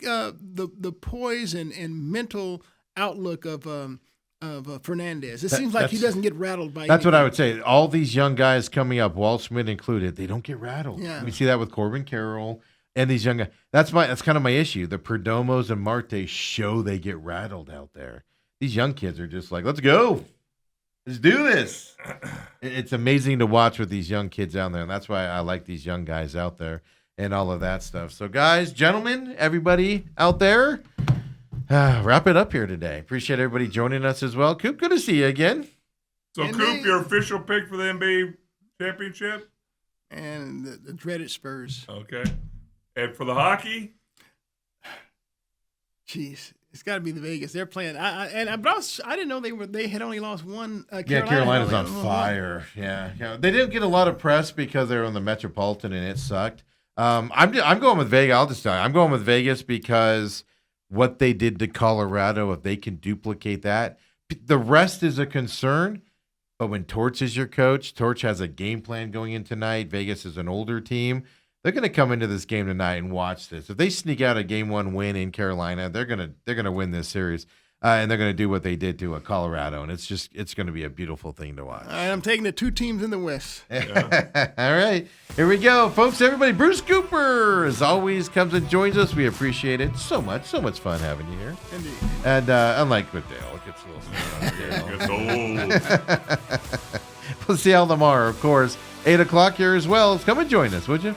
the poise and mental outlook of Fernandez. It seems like he doesn't get rattled by. That's anything. What I would say. All these young guys coming up, Waldschmidt included, they don't get rattled. Yeah. We see that with Corbin Carroll and these young guys. That's kind of my issue. The Perdomos and Marte show they get rattled out there. These young kids are just like, let's go. Let's do this. It's amazing to watch with these young kids out there, and that's why I like these young guys out there and all of that stuff. So, guys, gentlemen, everybody out there, wrap it up here today. Appreciate everybody joining us as well. Coop, good to see you again. So, Coop, your official pick for the NBA championship? And the dreaded Spurs. Okay. And for the hockey? Jeez. It's got to be the Vegas. They're playing. I didn't know they had only lost one. Carolina's on fire. Yeah. They didn't get a lot of press because they were on the Metropolitan and it sucked. I'm going with Vegas. I'll just tell you, I'm going with Vegas because what they did to Colorado, if they can duplicate that, the rest is a concern. But when Torch is your coach, Torch has a game plan going in tonight. Vegas is an older team. They're going to come into this game tonight and watch this. If they sneak out a Game 1 win in Carolina, they're going to win this series, and they're going to do what they did to Colorado, and it's going to be a beautiful thing to watch. All right, I'm taking the two teams in the West. Yeah. All right, here we go, folks. Everybody, Bruce Cooper, as always, comes and joins us. We appreciate it so much. So much fun having you here. Indeed. And unlike with Dale, it gets a little It gets old. We'll see y'all tomorrow, of course. 8 o'clock here as well. Come and join us, would you?